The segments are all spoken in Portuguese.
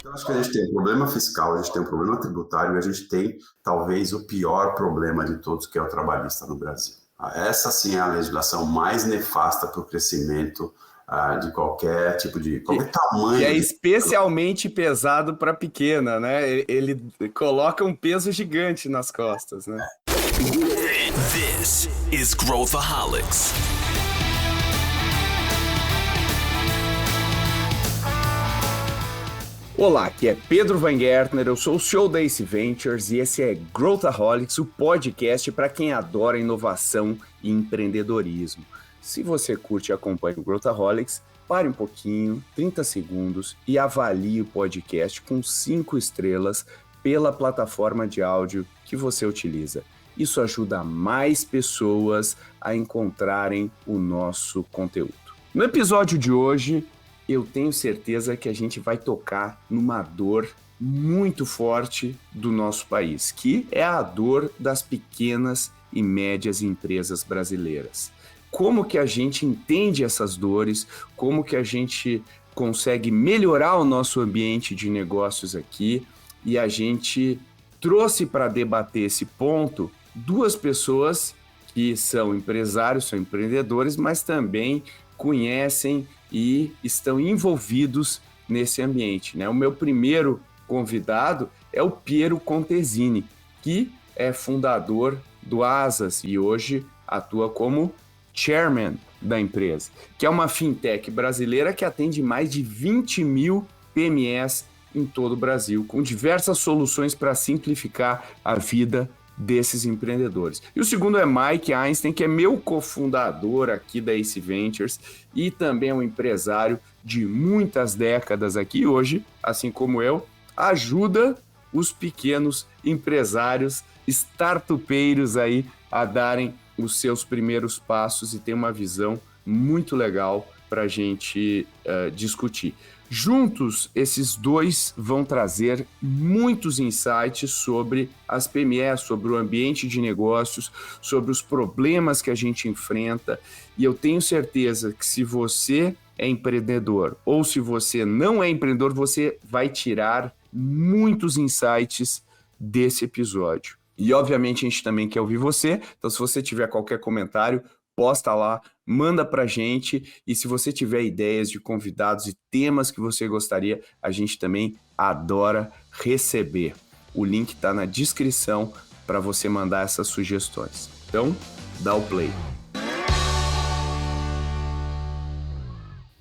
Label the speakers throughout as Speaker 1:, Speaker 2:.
Speaker 1: Eu acho que a gente tem um problema fiscal, a gente tem um problema tributário e a gente tem, talvez, o pior problema de todos, que é o trabalhista no Brasil. Essa, sim, é a legislação mais nefasta para o crescimento de qualquer tipo de... qualquer tamanho.
Speaker 2: Que é especialmente pesado para pequena, né? Ele coloca um peso gigante nas costas, né?
Speaker 3: This is Growthaholics.
Speaker 2: Olá, aqui é Pedro Van Gertner, eu sou o CEO da Ace Ventures e esse é Growthaholics, o podcast para quem adora inovação e empreendedorismo. Se você curte e acompanha o Growthaholics, pare um pouquinho, 30 segundos e avalie o podcast com 5 estrelas pela plataforma de áudio que você utiliza. Isso ajuda mais pessoas a encontrarem o nosso conteúdo. No episódio de hoje, eu tenho certeza que a gente vai tocar numa dor muito forte do nosso país, que é a dor das pequenas e médias empresas brasileiras. Como que a gente entende essas dores, como que a gente consegue melhorar o nosso ambiente de negócios aqui, e a gente trouxe para debater esse ponto duas pessoas que são empresários, são empreendedores, mas também conhecem e estão envolvidos nesse ambiente, né? O meu primeiro convidado é o Piero Contesini, que é fundador do Asas e hoje atua como chairman da empresa, que é uma fintech brasileira que atende mais de 20 mil PMEs em todo o Brasil, com diversas soluções para simplificar a vida desses empreendedores. E o segundo é Mike Einstein, que é meu cofundador aqui da Ace Ventures e também é um empresário de muitas décadas aqui. Hoje, assim como eu, ajuda os pequenos empresários startupeiros aí a darem os seus primeiros passos e tem uma visão muito legal para a gente discutir. Juntos, esses dois vão trazer muitos insights sobre as PMEs, sobre o ambiente de negócios, sobre os problemas que a gente enfrenta. E eu tenho certeza que se você é empreendedor ou se você não é empreendedor, você vai tirar muitos insights desse episódio. E, obviamente, a gente também quer ouvir você. Então, se você tiver qualquer comentário, posta lá, manda pra gente, e se você tiver ideias de convidados e temas que você gostaria, a gente também adora receber. O link está na descrição para você mandar essas sugestões. Então, dá o play.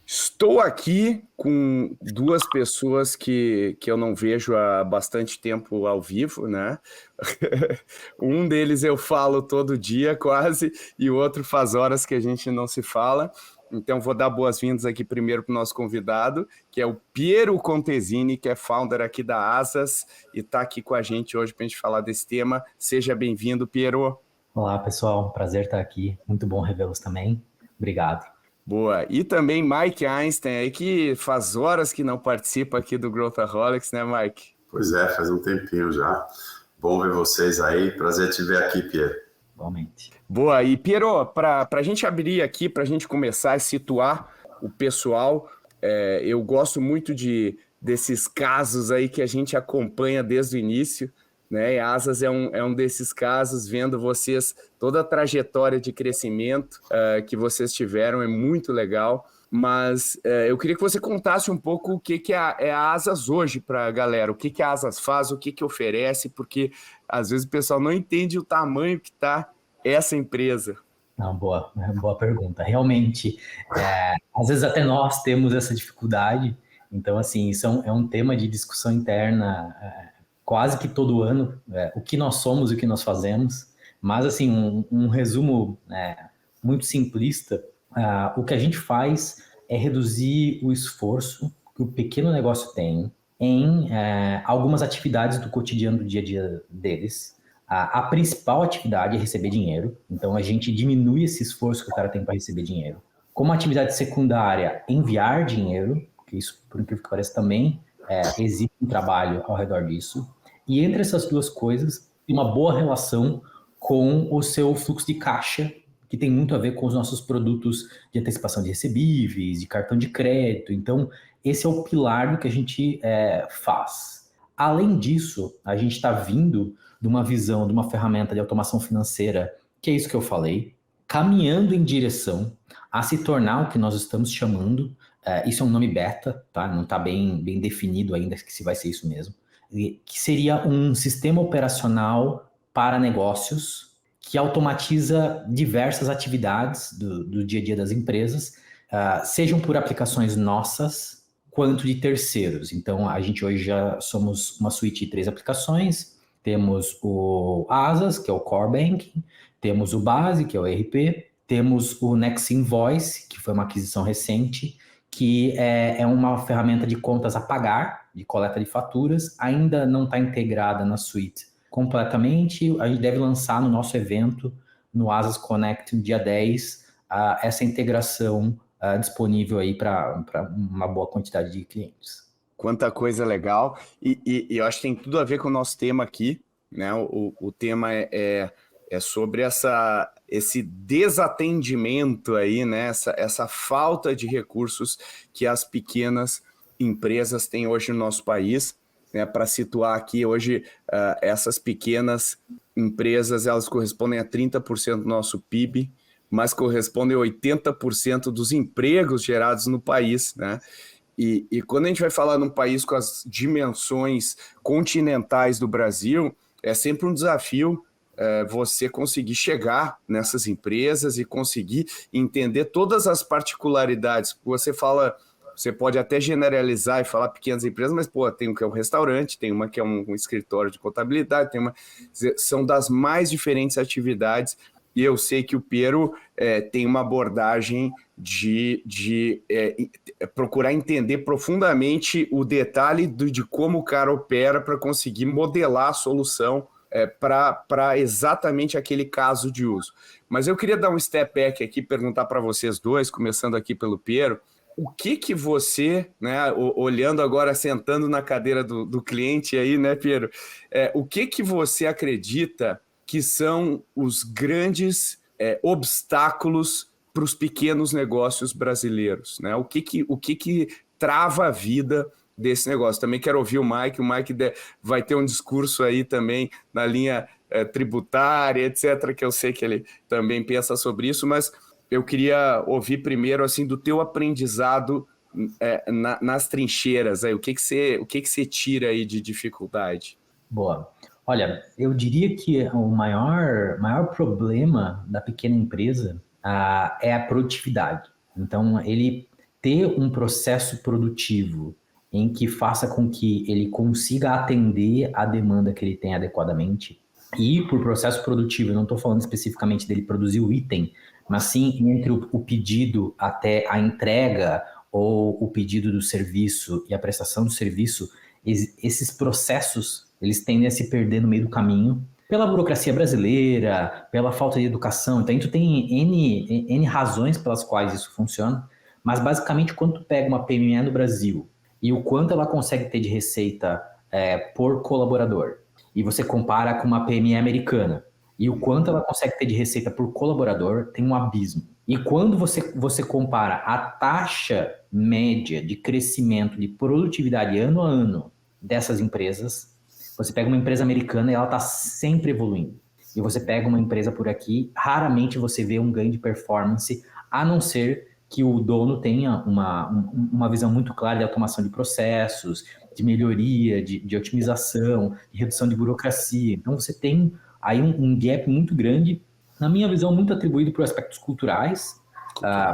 Speaker 2: Estou aqui com duas pessoas que eu não vejo há bastante tempo ao vivo, né? Um deles eu falo todo dia quase, e o outro faz horas que a gente não se fala. Então vou dar boas-vindas aqui primeiro para o nosso convidado, que é o Piero Contesini, que é founder aqui da Asas e está aqui com a gente hoje para a gente falar desse tema. Seja bem-vindo, Piero.
Speaker 4: Olá, pessoal. Prazer estar aqui. Muito bom revê-los também. Obrigado.
Speaker 2: Boa. E também Mike Einstein, aí que faz horas que não participa aqui do Growthaholics, né, Mike?
Speaker 1: Pois é, faz um tempinho já. Bom ver vocês aí. Prazer te ver aqui, Piero.
Speaker 4: Igualmente.
Speaker 2: Boa. E, Piero, para a gente abrir aqui, para a gente começar a situar o pessoal, eu gosto muito desses casos aí que a gente acompanha desde o início, né? E a Asas é um desses casos, vendo vocês, toda a trajetória de crescimento que vocês tiveram, é muito legal. Mas eu queria que você contasse um pouco o que é a Asas hoje para a galera, o que a Asas faz, o que oferece, porque às vezes o pessoal não entende o tamanho que está essa empresa.
Speaker 4: Não, boa pergunta. Realmente, às vezes até nós temos essa dificuldade. Então, assim, isso é um tema de discussão interna quase que todo ano, o que nós somos e o que nós fazemos. Mas, assim, um resumo muito simplista, o que a gente faz é reduzir o esforço que o pequeno negócio tem em algumas atividades do cotidiano do dia a dia deles. A principal atividade é receber dinheiro, então a gente diminui esse esforço que o cara tem para receber dinheiro. Como atividade secundária, enviar dinheiro, que isso, por incrível que pareça, também existe um trabalho ao redor disso. E entre essas duas coisas, tem uma boa relação com o seu fluxo de caixa, que tem muito a ver com os nossos produtos de antecipação de recebíveis, de cartão de crédito. Então, esse é o pilar do que a gente faz. Além disso, a gente está vindo de uma visão, de uma ferramenta de automação financeira, que é isso que eu falei, caminhando em direção a se tornar o que nós estamos chamando, isso é um nome beta, tá? Não está bem definido ainda que se vai ser isso mesmo, que seria um sistema operacional para negócios que automatiza diversas atividades do dia a dia das empresas, sejam por aplicações nossas, quanto de terceiros. Então, a gente hoje já somos uma suíte de 3 aplicações, temos o Asas, que é o Core Banking, temos o Base, que é o ERP, temos o Next Invoice, que foi uma aquisição recente, que é uma ferramenta de contas a pagar, de coleta de faturas, ainda não está integrada na suite completamente. A gente deve lançar no nosso evento, no Asas Connect, no dia 10, essa integração disponível aí para uma boa quantidade de clientes.
Speaker 2: Quanta coisa legal. E eu acho que tem tudo a ver com o nosso tema aqui, né? O tema é sobre esse desatendimento aí, né? Essa falta de recursos que as pequenas empresas têm hoje no nosso país. Né? Para situar aqui, hoje essas pequenas empresas, elas correspondem a 30% do nosso PIB, mas correspondem a 80% dos empregos gerados no país, né? E quando a gente vai falar num país com as dimensões continentais do Brasil, é sempre um desafio você conseguir chegar nessas empresas e conseguir entender todas as particularidades. Você fala, você pode até generalizar e falar pequenas empresas, mas tem um que é um restaurante, tem uma que é um escritório de contabilidade, são das mais diferentes atividades. E eu sei que o Piero tem uma abordagem de procurar entender profundamente o detalhe de como o cara opera para conseguir modelar a solução para exatamente aquele caso de uso. Mas eu queria dar um step back aqui, perguntar para vocês dois, começando aqui pelo Piero, o que você, né, olhando agora, sentando na cadeira do cliente aí, né, Piero, o que você acredita que são os grandes obstáculos para os pequenos negócios brasileiros, né? O que trava a vida desse negócio? Também quero ouvir o Mike vai ter um discurso aí também na linha tributária, etc., que eu sei que ele também pensa sobre isso, mas eu queria ouvir primeiro, assim, do teu aprendizado nas trincheiras, aí, o que você tira aí de dificuldade?
Speaker 4: Boa. Olha, eu diria que o maior problema da pequena empresa é a produtividade. Então, ele ter um processo produtivo em que faça com que ele consiga atender a demanda que ele tem adequadamente. E por processo produtivo, eu não estou falando especificamente dele produzir o item, mas sim entre o pedido até a entrega ou o pedido do serviço e a prestação do serviço, esses processos eles tendem a se perder no meio do caminho, pela burocracia brasileira, pela falta de educação. Então, tu tem N razões pelas quais isso funciona, mas basicamente, quando tu pega uma PME no Brasil e o quanto ela consegue ter de receita por colaborador, e você compara com uma PME americana, e o quanto ela consegue ter de receita por colaborador, tem um abismo. E quando você compara a taxa média de crescimento de produtividade ano a ano dessas empresas, você pega uma empresa americana e ela está sempre evoluindo. E você pega uma empresa por aqui, raramente você vê um ganho de performance, a não ser que o dono tenha uma visão muito clara de automação de processos, de melhoria, de otimização, de redução de burocracia. Então você tem aí um gap muito grande, na minha visão, muito atribuído por aspectos culturais,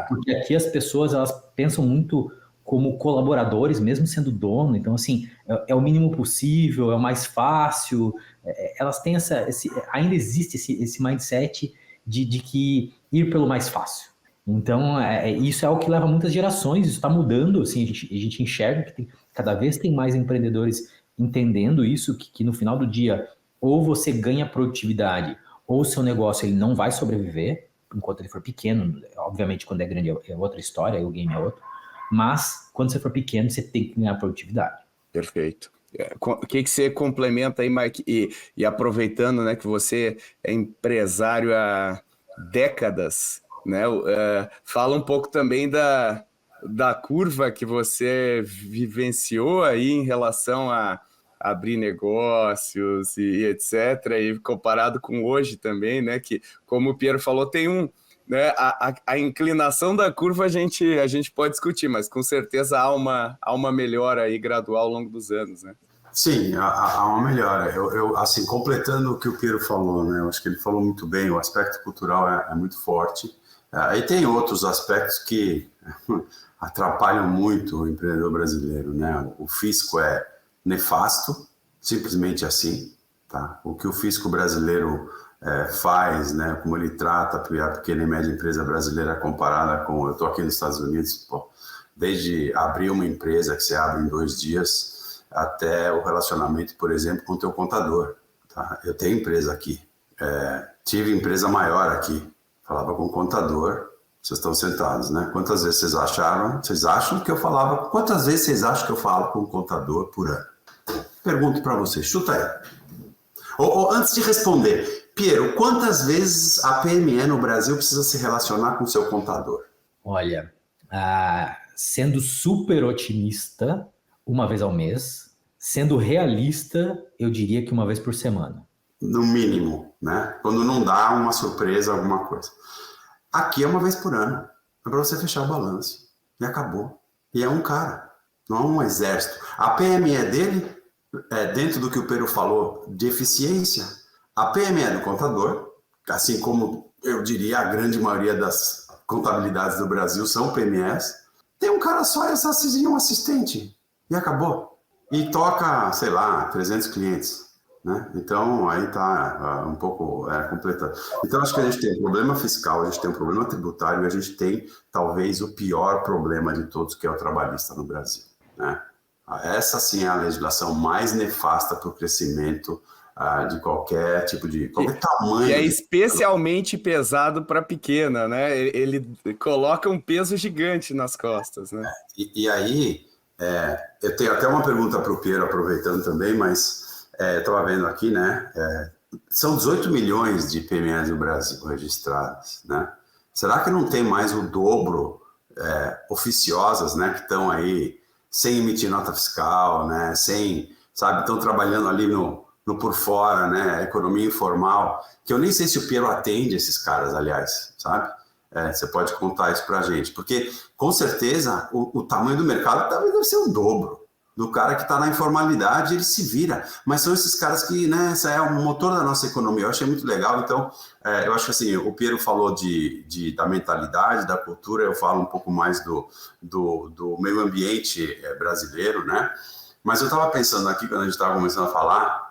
Speaker 4: porque aqui as pessoas elas pensam muito como colaboradores, mesmo sendo dono. Então, assim, é o mínimo possível, é o mais fácil. Elas têm ainda existe esse mindset de que ir pelo mais fácil. Então, isso é o que leva muitas gerações, isso está mudando, assim, a gente enxerga que cada vez tem mais empreendedores entendendo isso, que no final do dia, ou você ganha produtividade, ou o seu negócio ele não vai sobreviver, enquanto ele for pequeno. Obviamente, quando é grande é outra história, o game é outro. Mas, quando você for pequeno, você tem que ganhar produtividade.
Speaker 2: Perfeito. O que você complementa aí, Mike? E aproveitando, né, que você é empresário há décadas, né? Fala um pouco também da curva que você vivenciou aí em relação a abrir negócios e etc. E comparado com hoje também, né? Que, como o Piero falou, tem né, a inclinação da curva a gente pode discutir, mas com certeza há uma melhora aí gradual ao longo dos anos, né?
Speaker 1: Sim, há uma melhora. Eu, assim, completando o que o Piero falou, né? Eu acho que ele falou muito bem, o aspecto cultural é muito forte. Aí tem outros aspectos que atrapalham muito o empreendedor brasileiro, né? O fisco é nefasto, simplesmente assim, tá? O que o fisco brasileiro faz, né? Como ele trata a pequena e média empresa brasileira comparada com... Eu estou aqui nos Estados Unidos, pô, desde abrir uma empresa que você abre em 2 dias até o relacionamento, por exemplo, com o teu contador, tá? Eu tenho empresa aqui, tive empresa maior aqui, falava com o contador. Vocês estão sentados, né? Quantas vezes vocês acham que eu falava? Quantas vezes vocês acham que eu falo com o contador por ano? Pergunto para vocês, chuta aí. Ou antes de responder, Piero, quantas vezes a PME no Brasil precisa se relacionar com o seu contador?
Speaker 4: Olha, sendo super otimista, 1 vez ao mês. Sendo realista, eu diria que 1 vez por semana.
Speaker 1: No mínimo, né? Quando não dá uma surpresa, alguma coisa. Aqui é 1 vez por ano. É para você fechar o balanço. E acabou. E é um cara, não é um exército. A PME dele, dentro do que o Pedro falou, de eficiência, a PME do contador, assim como eu diria a grande maioria das contabilidades do Brasil são PMEs, tem um cara só e um assistente. E acabou. E toca, sei lá, 300 clientes. Né? Então, aí está um pouco completado. Então, acho que a gente tem um problema fiscal, a gente tem um problema tributário e a gente tem, talvez, o pior problema de todos, que é o trabalhista no Brasil. Né? Essa, sim, é a legislação mais nefasta para o crescimento de qualquer tipo de... qualquer tamanho.
Speaker 2: E é especialmente pesado para a pequena, né? Ele coloca um peso gigante nas costas, né?
Speaker 1: E aí, eu tenho até uma pergunta para o Piero, aproveitando também, mas... estava vendo aqui, né? São 18 milhões de PMEs no Brasil registradas, né? Será que não tem mais o dobro oficiosas, né? Que estão aí sem emitir nota fiscal, né? Sem, sabe? Estão trabalhando ali no por fora, né? Economia informal, que eu nem sei se o Piero atende esses caras, aliás, sabe? Você pode contar isso pra gente, porque com certeza o tamanho do mercado talvez deve ser o dobro do cara que está na informalidade, ele se vira. Mas são esses caras que, né, essa é o motor da nossa economia. Eu achei muito legal. Então, eu acho que assim, o Piero falou da mentalidade, da cultura, eu falo um pouco mais do meio ambiente brasileiro, né? Mas eu estava pensando aqui, quando a gente estava começando a falar,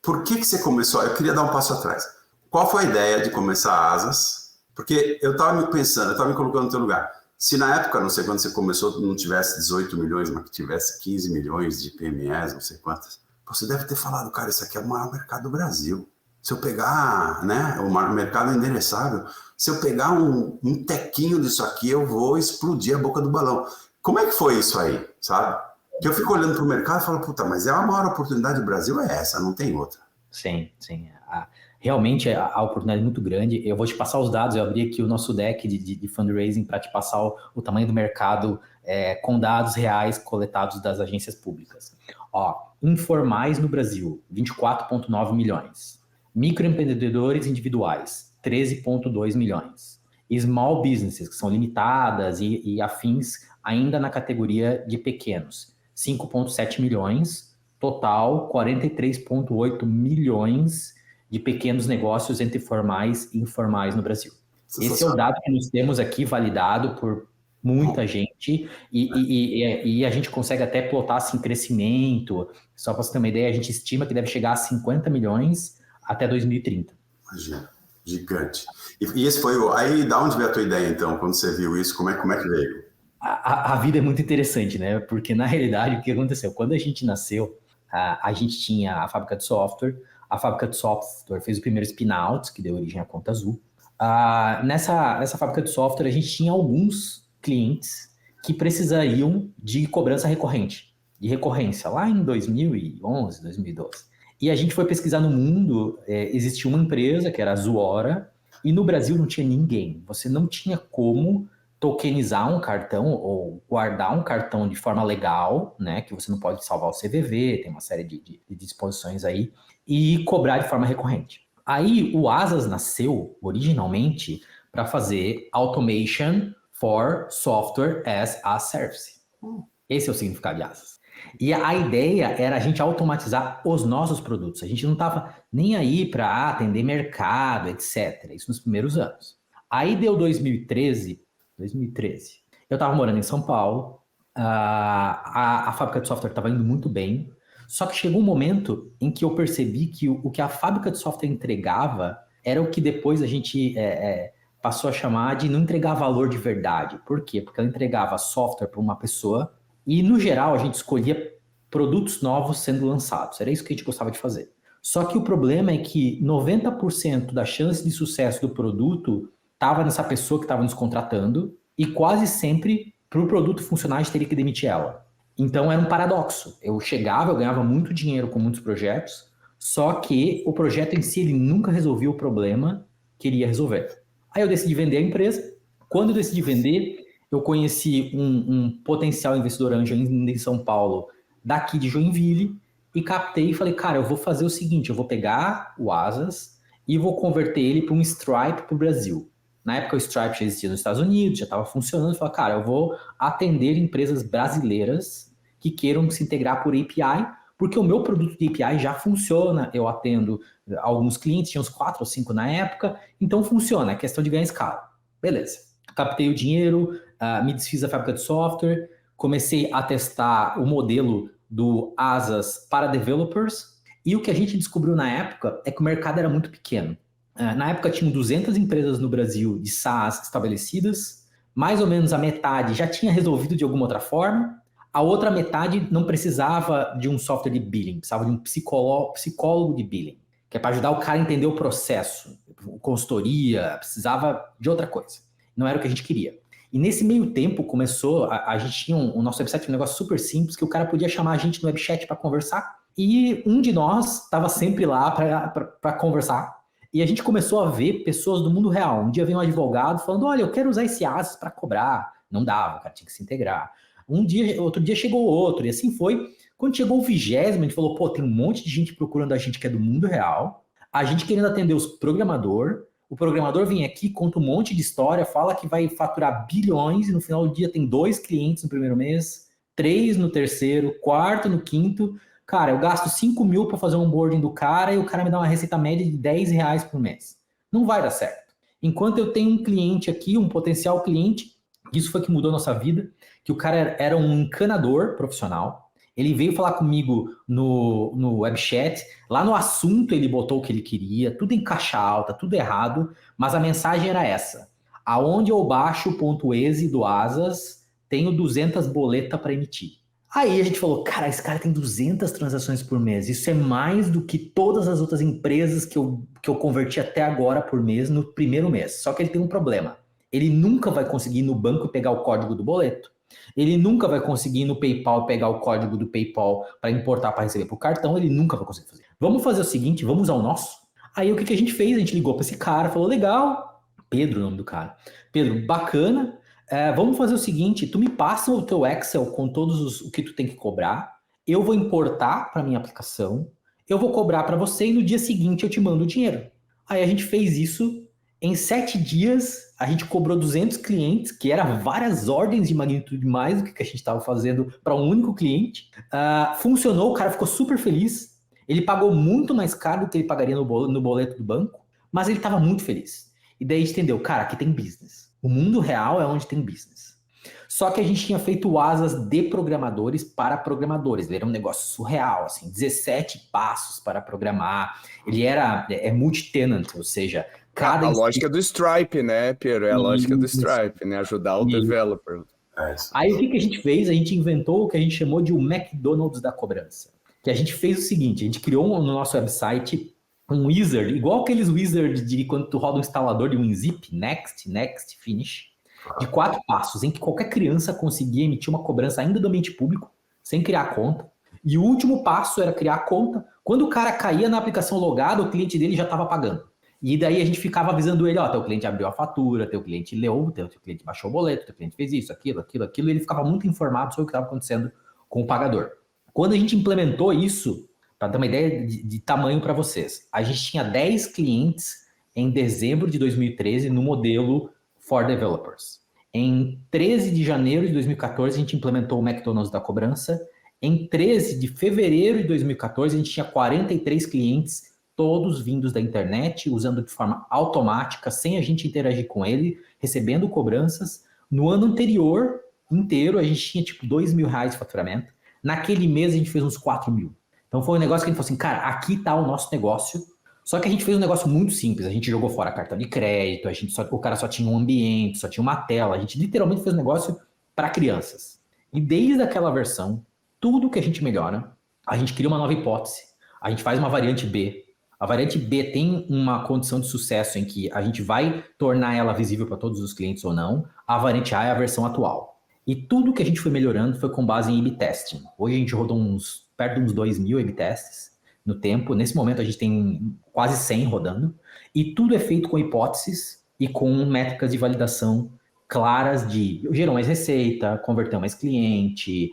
Speaker 1: por que você começou? Eu queria dar um passo atrás. Qual foi a ideia de começar a Asas? Porque eu estava me pensando, eu estava me colocando no teu lugar. Se na época, não sei quando você começou, não tivesse 18 milhões, mas que tivesse 15 milhões de PMEs, não sei quantas, você deve ter falado, cara, isso aqui é o maior mercado do Brasil. Se eu pegar, né, o mercado endereçável, se eu pegar um tequinho disso aqui, eu vou explodir a boca do balão. Como é que foi isso aí, sabe? Que eu fico olhando para o mercado e falo, puta, mas a maior oportunidade do Brasil é essa, não tem outra.
Speaker 4: Sim. Realmente a oportunidade é muito grande. Eu vou te passar os dados, eu abri aqui o nosso deck de fundraising para te passar o tamanho do mercado com dados reais coletados das agências públicas. Informais no Brasil, 24,9 milhões. Microempreendedores individuais, 13,2 milhões. Small businesses, que são limitadas e afins, ainda na categoria de pequenos, 5,7 milhões. Total, 43,8 milhões de pequenos negócios entre formais e informais no Brasil. Esse é o dado que nós temos aqui validado por muita gente e a gente consegue até plotar assim, crescimento. Só para você ter uma ideia, a gente estima que deve chegar a 50 milhões até 2030.
Speaker 1: Imagina, gigante. E esse foi aí, da onde veio a tua ideia então, quando você viu isso, como é que veio?
Speaker 4: A vida é muito interessante, né? Porque na realidade o que aconteceu? Quando a gente nasceu, a gente tinha a fábrica de software. A fábrica de software fez o primeiro spin-out, que deu origem à Conta Azul. Nessa fábrica de software, a gente tinha alguns clientes que precisariam de cobrança recorrente, de recorrência, lá em 2011, 2012. E a gente foi pesquisar no mundo, existia uma empresa, que era a Zuora, E no Brasil não tinha ninguém. Você não tinha como tokenizar um cartão ou guardar um cartão de forma legal, né? Que você não pode salvar o CVV, tem uma série de disposições aí, e cobrar de forma recorrente. Aí o Asas nasceu originalmente para fazer Automation for Software as a Service. Esse é o significado de Asas. E a ideia era a gente automatizar os nossos produtos. A gente não estava nem aí para atender mercado, etc. Isso nos primeiros anos. Aí deu 2013. Eu estava morando em São Paulo. A fábrica de software estava indo muito bem. Só que chegou um momento em que eu percebi que o que a fábrica de software entregava era o que depois a gente passou a chamar de não entregar valor de verdade. Por quê? Porque ela entregava software para uma pessoa e, no geral, a gente escolhia produtos novos sendo lançados. Era isso que a gente gostava de fazer. Só que o problema é que 90% da chance de sucesso do produto estava nessa pessoa que estava nos contratando e quase sempre, para o produto funcionar, a gente teria que demitir ela. Então era um paradoxo. Eu chegava, eu ganhava muito dinheiro com muitos projetos, só que o projeto em si ele nunca resolvia o problema que ele ia resolver. Aí eu decidi vender a empresa. Quando eu decidi vender, eu conheci um potencial investidor anjo em São Paulo, daqui de Joinville, e captei e falei, cara, eu vou fazer o seguinte, eu vou pegar o Asas e vou converter ele para um Stripe para o Brasil. Na época o Stripe já existia nos Estados Unidos, já estava funcionando. Eu falei, cara, eu vou atender empresas brasileiras que queiram se integrar por API, porque o meu produto de API já funciona. Eu atendo alguns clientes, tinha uns 4 ou 5 na época, então funciona, é questão de ganhar escala. Beleza. Captei o dinheiro, me desfiz da fábrica de software, comecei a testar o modelo do Asas para developers, e o que a gente descobriu na época é que o mercado era muito pequeno. Na época tinham 200 empresas no Brasil de SaaS estabelecidas, mais ou menos a metade já tinha resolvido de alguma outra forma, a outra metade não precisava de um software de billing, precisava de um psicólogo de billing, que é para ajudar o cara a entender o processo, consultoria, precisava de outra coisa. Não era o que a gente queria. E nesse meio tempo começou, a gente tinha o nosso website um negócio super simples, que o cara podia chamar a gente no webchat para conversar, e um de nós estava sempre lá para conversar. E a gente começou a ver pessoas do mundo real. Um dia veio um advogado falando, olha, eu quero usar esse Asas para cobrar. Não dava, o cara tinha que se integrar. Outro dia chegou outro, e assim foi. Quando chegou o 20º, a gente falou, pô, tem um monte de gente procurando a gente que é do mundo real, a gente querendo atender os programadores. O programador vem aqui, conta um monte de história, fala que vai faturar bilhões e no final do dia tem 2 clientes no primeiro mês, 3 no terceiro, 4 no quinto. Cara, eu gasto 5 mil para fazer um onboarding do cara e o cara me dá uma receita média de R$10 por mês. Não vai dar certo. Enquanto eu tenho um cliente aqui, um potencial cliente, isso foi que mudou a nossa vida, que o cara era um encanador profissional. Ele veio falar comigo no webchat, lá no assunto ele botou o que ele queria, tudo em caixa alta, tudo errado, mas a mensagem era essa: aonde eu baixo o ponto .exe do Asas, tenho 200 boletas para emitir. Aí a gente falou, cara, esse cara tem 200 transações por mês, isso é mais do que todas as outras empresas que eu converti até agora por mês no primeiro mês. Só que ele tem um problema, ele nunca vai conseguir ir no banco pegar o código do boleto. Ele nunca vai conseguir ir no PayPal pegar o código do PayPal para importar para receber para o cartão, ele nunca vai conseguir fazer. Vamos fazer o seguinte, vamos usar o nosso? Aí o que a gente fez? A gente ligou para esse cara, falou, legal, Pedro o nome do cara. Pedro, bacana, vamos fazer o seguinte, tu me passa o teu Excel com todos o que tu tem que cobrar, eu vou importar para minha aplicação, eu vou cobrar para você e no dia seguinte eu te mando o dinheiro. Aí a gente fez isso. Em 7 dias, a gente cobrou 200 clientes, que era várias ordens de magnitude mais do que a gente estava fazendo para um único cliente. Funcionou, o cara ficou super feliz. Ele pagou muito mais caro do que ele pagaria no boleto do banco, mas ele estava muito feliz. E daí a gente entendeu, cara, aqui tem business. O mundo real é onde tem business. Só que a gente tinha feito o Asas de programadores para programadores. Ele era um negócio surreal, assim, 17 passos para programar. Ele é multi-tenant, ou seja...
Speaker 2: A lógica do Stripe, né, Piero? É a lógica do Stripe, né? Ajudar o developer.
Speaker 4: Aí o que a gente fez? A gente inventou o que a gente chamou de o McDonald's da cobrança. Que a gente fez o seguinte, a gente criou no nosso website um wizard, igual aqueles wizards de quando tu roda um instalador de WinZip, next, finish, de 4 passos, em que qualquer criança conseguia emitir uma cobrança ainda do ambiente público, sem criar conta. E o último passo era criar a conta. Quando o cara caía na aplicação logada, o cliente dele já estava pagando. E daí a gente ficava avisando ele, ó, teu cliente abriu a fatura, teu cliente leu, teu cliente baixou o boleto, teu cliente fez isso, aquilo, e ele ficava muito informado sobre o que estava acontecendo com o pagador. Quando a gente implementou isso, para dar uma ideia de tamanho para vocês, a gente tinha 10 clientes em dezembro de 2013 no modelo for developers. Em 13 de janeiro de 2014, a gente implementou o McDonald's da cobrança. Em 13 de fevereiro de 2014, a gente tinha 43 clientes, todos vindos da internet, usando de forma automática, sem a gente interagir com ele, recebendo cobranças. No ano anterior, inteiro, a gente tinha tipo R$2.000 de faturamento. Naquele mês, a gente fez uns 4 mil. Então foi um negócio que a gente falou assim, cara, aqui tá o nosso negócio. Só que a gente fez um negócio muito simples. A gente jogou fora cartão de crédito, o cara só tinha um ambiente, só tinha uma tela. A gente literalmente fez um negócio para crianças. E desde aquela versão, tudo que a gente melhora, a gente cria uma nova hipótese. A gente faz uma variante B. A variante B tem uma condição de sucesso em que a gente vai tornar ela visível para todos os clientes ou não. A variante A é a versão atual. E tudo que a gente foi melhorando foi com base em A/B testing. Hoje a gente rodou perto de uns 2.000 A/B tests no tempo. Nesse momento a gente tem quase 100 rodando. E tudo é feito com hipóteses e com métricas de validação claras de gerou mais receita, converteu mais cliente,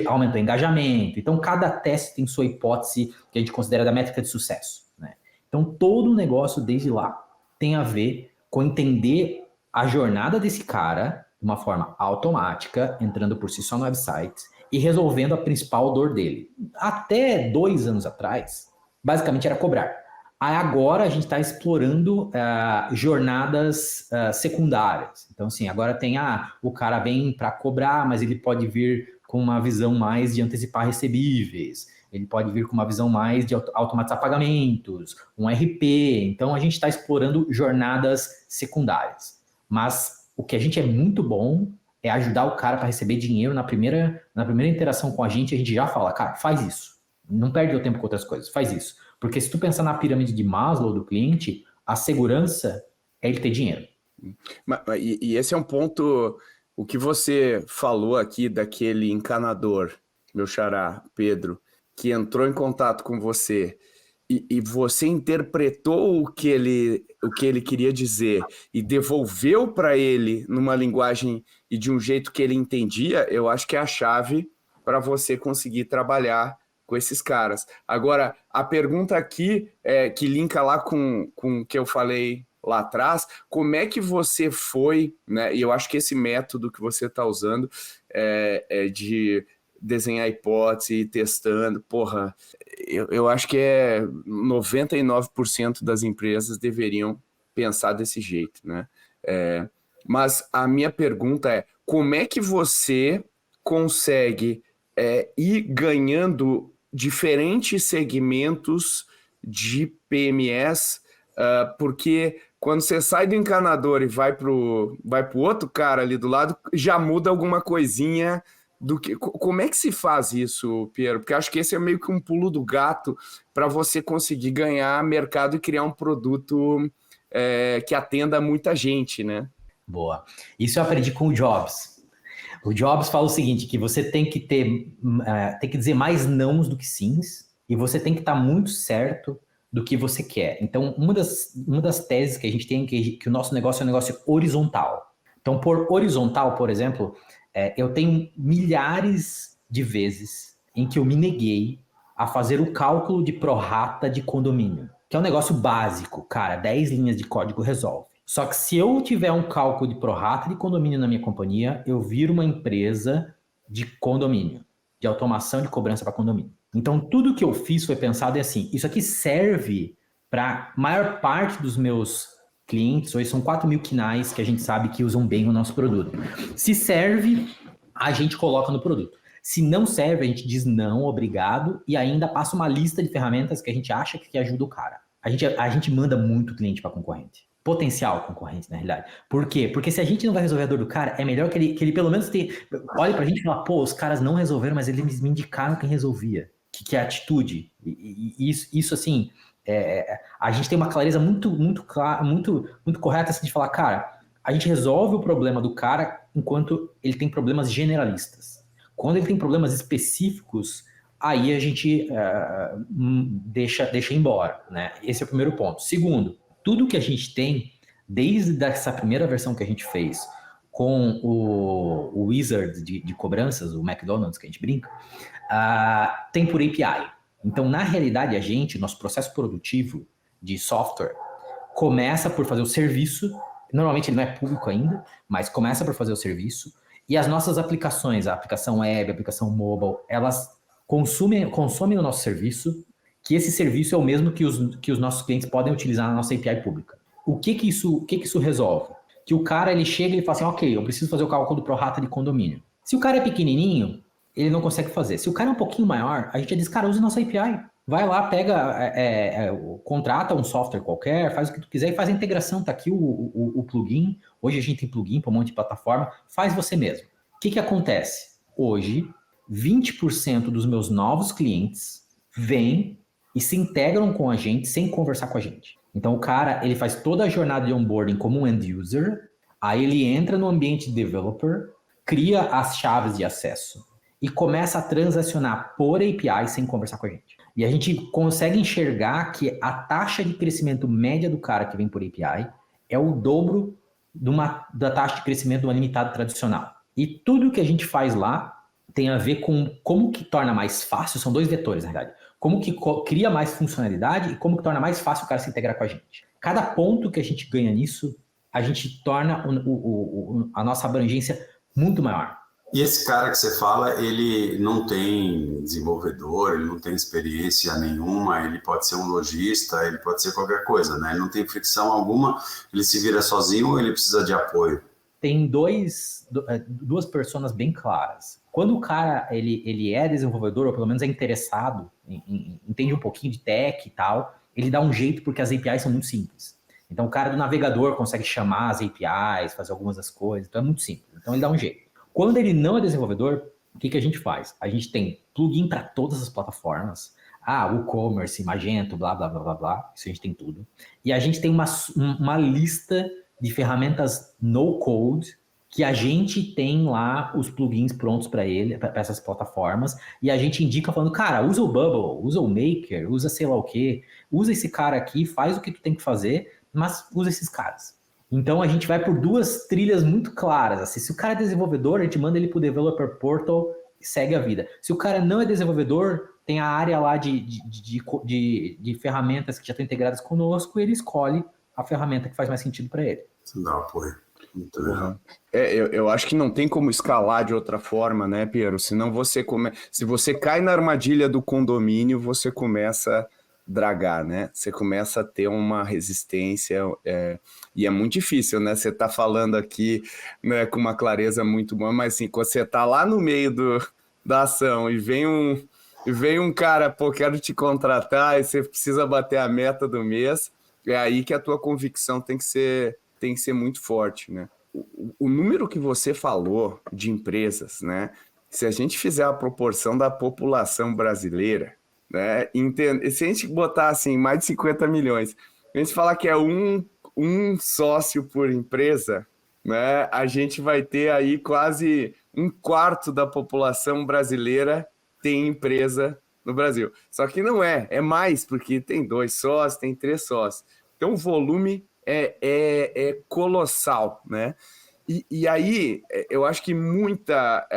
Speaker 4: aumentou o engajamento. Então cada teste tem sua hipótese que a gente considera da métrica de sucesso, né? Então todo o negócio desde lá tem a ver com entender a jornada desse cara de uma forma automática, entrando por si só no website e resolvendo a principal dor dele. Até 2 anos atrás, basicamente era cobrar. Aí agora a gente está explorando jornadas secundárias. Então, assim, agora tem, o cara vem para cobrar, mas ele pode vir com uma visão mais de antecipar recebíveis, ele pode vir com uma visão mais de automatizar pagamentos, um RP. Então, a gente está explorando jornadas secundárias. Mas o que a gente é muito bom é ajudar o cara para receber dinheiro na primeira interação com a gente já fala, cara, faz isso. Não perde o tempo com outras coisas, faz isso. Porque se tu pensar na pirâmide de Maslow do cliente, a segurança é ele ter dinheiro.
Speaker 2: E esse é um ponto, o que você falou aqui daquele encanador, meu xará, Pedro, que entrou em contato com você e você interpretou o que ele queria dizer e devolveu para ele numa linguagem e de um jeito que ele entendia, eu acho que é a chave para você conseguir trabalhar com esses caras. Agora, a pergunta aqui, que linka lá com o que eu falei lá atrás, como é que você foi, né? E eu acho que esse método que você está usando de desenhar hipótese e testando, porra, eu acho que 99% das empresas deveriam pensar desse jeito, né? Mas a minha pergunta é, como é que você consegue ir ganhando diferentes segmentos de PMS, porque quando você sai do encanador e vai pro outro cara ali do lado, já muda alguma coisinha como é que se faz isso, Piero? Porque acho que esse é meio que um pulo do gato para você conseguir ganhar mercado e criar um produto que atenda muita gente, né?
Speaker 4: Boa. Isso eu aprendi com o Jobs. O Jobs fala o seguinte, que você tem que dizer mais nãos do que sims, e você tem que estar muito certo do que você quer. Então, uma das teses que a gente tem é que o nosso negócio é um negócio horizontal. Então, por horizontal, por exemplo, eu tenho milhares de vezes em que eu me neguei a fazer o cálculo de prorata de condomínio, que é um negócio básico, cara, 10 linhas de código resolve. Só que se eu tiver um cálculo de prorata de condomínio na minha companhia, eu viro uma empresa de condomínio, de automação de cobrança para condomínio. Então, tudo que eu fiz foi pensado assim, isso aqui serve para a maior parte dos meus clientes, hoje são 4.000 quinais que a gente sabe que usam bem o nosso produto. Se serve, a gente coloca no produto. Se não serve, a gente diz não, obrigado, e ainda passa uma lista de ferramentas que a gente acha que ajuda o cara. A gente manda muito cliente para concorrente. Potencial concorrente, na realidade. Por quê? Porque se a gente não vai resolver a dor do cara, é melhor que ele pelo menos olhe pra gente e fala, pô, os caras não resolveram, mas eles me indicaram quem resolvia. Que é a atitude. E isso assim, a gente tem uma clareza muito correta assim, de falar, cara, a gente resolve o problema do cara enquanto ele tem problemas generalistas. Quando ele tem problemas específicos, aí a gente deixa embora, né? Esse é o primeiro ponto. Segundo, tudo que a gente tem, desde essa primeira versão que a gente fez com o Wizard de cobranças, o McDonald's que a gente brinca, tem por API. Então, na realidade, nosso processo produtivo de software começa por fazer o serviço, normalmente ele não é público ainda, mas começa por fazer o serviço, e as nossas aplicações, a aplicação web, a aplicação mobile, elas consomem o nosso serviço, que esse serviço é o mesmo que os nossos clientes podem utilizar na nossa API pública. O que isso resolve? Que o cara, ele chega e fala assim, ok, eu preciso fazer o cálculo do prorata de condomínio. Se o cara é pequenininho, ele não consegue fazer. Se o cara é um pouquinho maior, a gente diz, cara, use nossa API. Vai lá, pega, contrata um software qualquer, faz o que tu quiser e faz a integração. Tá aqui o plugin. Hoje a gente tem plugin para um monte de plataforma. Faz você mesmo. O que acontece? Hoje, 20% dos meus novos clientes vêm e se integram com a gente sem conversar com a gente. Então o cara, ele faz toda a jornada de onboarding como um end user, aí ele entra no ambiente developer, cria as chaves de acesso e começa a transacionar por API sem conversar com a gente. E a gente consegue enxergar que a taxa de crescimento média do cara que vem por API é o dobro da taxa de crescimento de uma limitada tradicional. E tudo que a gente faz lá tem a ver com como que torna mais fácil, são 2 vetores, na verdade, como que cria mais funcionalidade e como que torna mais fácil o cara se integrar com a gente. Cada ponto que a gente ganha nisso, a gente torna a nossa abrangência muito maior.
Speaker 1: E esse cara que você fala, ele não tem desenvolvedor, ele não tem experiência nenhuma, ele pode ser um lojista, ele pode ser qualquer coisa, né? Ele não tem fricção alguma, ele se vira sozinho ou ele precisa de apoio?
Speaker 4: Tem duas personas bem claras. Quando o cara ele é desenvolvedor, ou pelo menos é interessado, entende um pouquinho de tech e tal, ele dá um jeito porque as APIs são muito simples. Então o cara do navegador consegue chamar as APIs, fazer algumas das coisas, então é muito simples. Então ele dá um jeito. Quando ele não é desenvolvedor, o que a gente faz? A gente tem plugin para todas as plataformas, WooCommerce, Magento, blá, blá, blá, blá, blá, isso a gente tem tudo. E a gente tem uma lista de ferramentas no-code que a gente tem lá os plugins prontos para essas plataformas, e a gente indica falando, cara, usa o Bubble, usa o Maker, usa sei lá o quê, usa esse cara aqui, faz o que tu tem que fazer, mas usa esses caras. Então a gente vai por 2 trilhas muito claras. Assim, se o cara é desenvolvedor, a gente manda ele para o Developer Portal e segue a vida. Se o cara não é desenvolvedor, tem a área lá de ferramentas que já estão integradas conosco, e ele escolhe a ferramenta que faz mais sentido para ele.
Speaker 1: Dá apoio.
Speaker 2: Uhum. Eu acho que não tem como escalar de outra forma, né, Piero? Senão se você cai na armadilha do condomínio, você começa a dragar, né? Você começa a ter uma resistência, e é muito difícil, né? Você tá falando aqui, né, com uma clareza muito boa, mas assim, quando você tá lá no meio da ação e vem um cara, pô, quero te contratar, e você precisa bater a meta do mês, é aí que a tua convicção tem que ser muito forte, né? O número que você falou de empresas, né? Se a gente fizer a proporção da população brasileira, né? Se a gente botar assim, mais de 50 milhões, a gente falar que é um sócio por empresa, né? A gente vai ter aí quase 1/4 da população brasileira tem empresa no Brasil. Só que não é mais, porque tem 2 sócios, tem 3 sócios. Então o volume é colossal, né? E aí, eu acho que muitas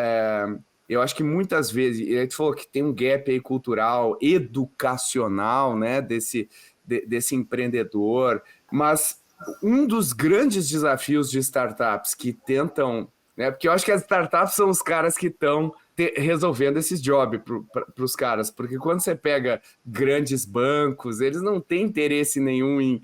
Speaker 2: vezes, a gente falou que tem um gap aí cultural, educacional, né, desse empreendedor, mas um dos grandes desafios de startups que tentam, né, porque eu acho que as startups são os caras que estão resolvendo esses jobs para os caras, porque quando você pega grandes bancos, eles não têm interesse nenhum em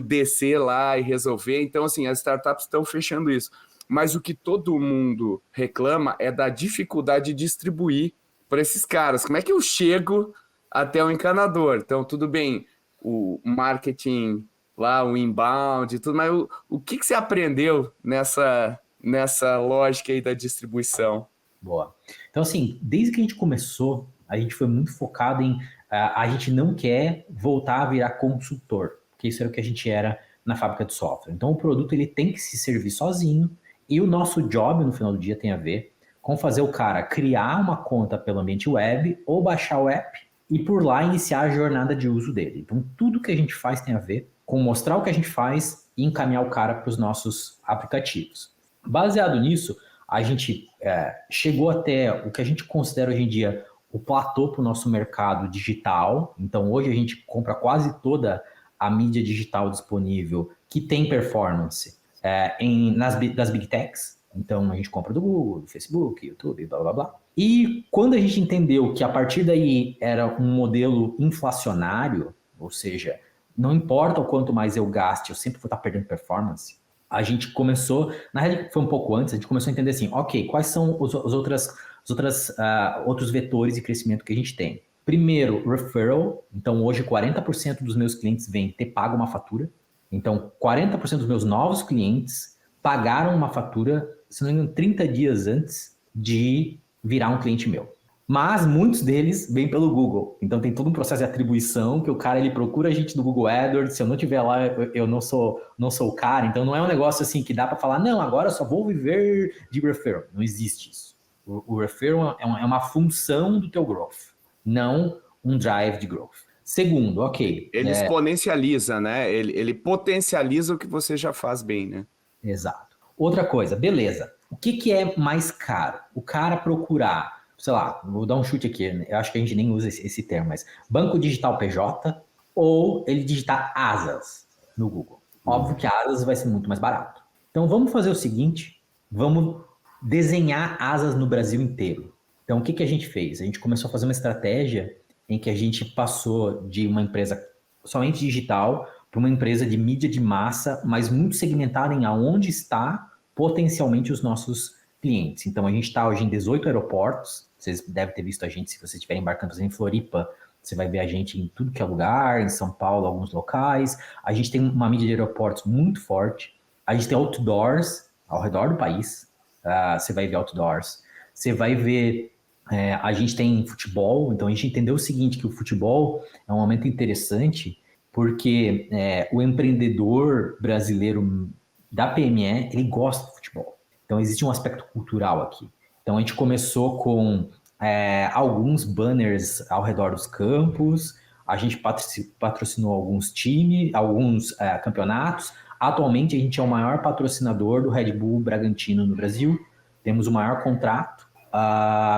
Speaker 2: descer lá e resolver. Então, assim, as startups estão fechando isso. Mas o que todo mundo reclama é da dificuldade de distribuir para esses caras. Como é que eu chego até o encanador? Então, tudo bem, o marketing lá, o inbound e tudo, mas o que você aprendeu nessa lógica aí da distribuição?
Speaker 4: Boa. Então, assim, desde que a gente começou, a gente foi muito focado em... a gente não quer voltar a virar consultor, porque isso era o que a gente era na fábrica de software. Então, o produto ele tem que se servir sozinho, e o nosso job, no final do dia, tem a ver com fazer o cara criar uma conta pelo ambiente web ou baixar o app e, por lá, iniciar a jornada de uso dele. Então, tudo que a gente faz tem a ver com mostrar o que a gente faz e encaminhar o cara para os nossos aplicativos. Baseado nisso, a gente chegou até o que a gente considera hoje em dia o platô para o nosso mercado digital. Então, hoje a gente compra quase toda a mídia digital disponível que tem performance das Big Techs. Então, a gente compra do Google, do Facebook, YouTube, blá, blá, blá. E quando a gente entendeu que a partir daí era um modelo inflacionário, ou seja, não importa o quanto mais eu gaste, eu sempre vou estar perdendo performance, a gente começou, na realidade foi um pouco antes, a gente começou a entender assim, ok, quais são os outros vetores de crescimento que a gente tem. Primeiro, referral. Então, hoje 40% dos meus clientes vêm ter pago uma fatura. Então, 40% dos meus novos clientes pagaram uma fatura, se não me engano, 30 dias antes de virar um cliente meu. Mas muitos deles vêm pelo Google. Então, tem todo um processo de atribuição que o cara ele procura a gente no Google AdWords. Se eu não tiver lá, eu não sou o cara. Então, não é um negócio assim que dá para falar, não, agora eu só vou viver de referral. Não existe isso. O referral é uma função do teu growth, não um drive de growth. Segundo, ok.
Speaker 2: Ele exponencializa, né? Ele potencializa o que você já faz bem, né?
Speaker 4: Exato. Outra coisa, beleza. O que é mais caro? O cara procurar, sei lá, vou dar um chute aqui, eu acho que a gente nem usa esse termo, mas banco digital PJ ou ele digitar asas no Google. Óbvio que asas vai ser muito mais barato. Então vamos fazer o seguinte, vamos desenhar asas no Brasil inteiro. Então, o que a gente fez? A gente começou a fazer uma estratégia em que a gente passou de uma empresa somente digital para uma empresa de mídia de massa, mas muito segmentada em aonde está potencialmente os nossos clientes. Então, a gente está hoje em 18 aeroportos. Vocês devem ter visto a gente, se vocês estiverem embarcando em Floripa, você vai ver a gente em tudo que é lugar, em São Paulo, alguns locais. A gente tem uma mídia de aeroportos muito forte. A gente tem outdoors ao redor do país. Você vai ver outdoors. Você vai ver... a gente tem futebol. Então, a gente entendeu o seguinte, que o futebol é um momento interessante porque o empreendedor brasileiro da PME, ele gosta do futebol. Então, existe um aspecto cultural aqui. Então, a gente começou com alguns banners ao redor dos campos, a gente patrocinou alguns times, alguns campeonatos. Atualmente, a gente é o maior patrocinador do Red Bull Bragantino no Brasil. Temos o maior contrato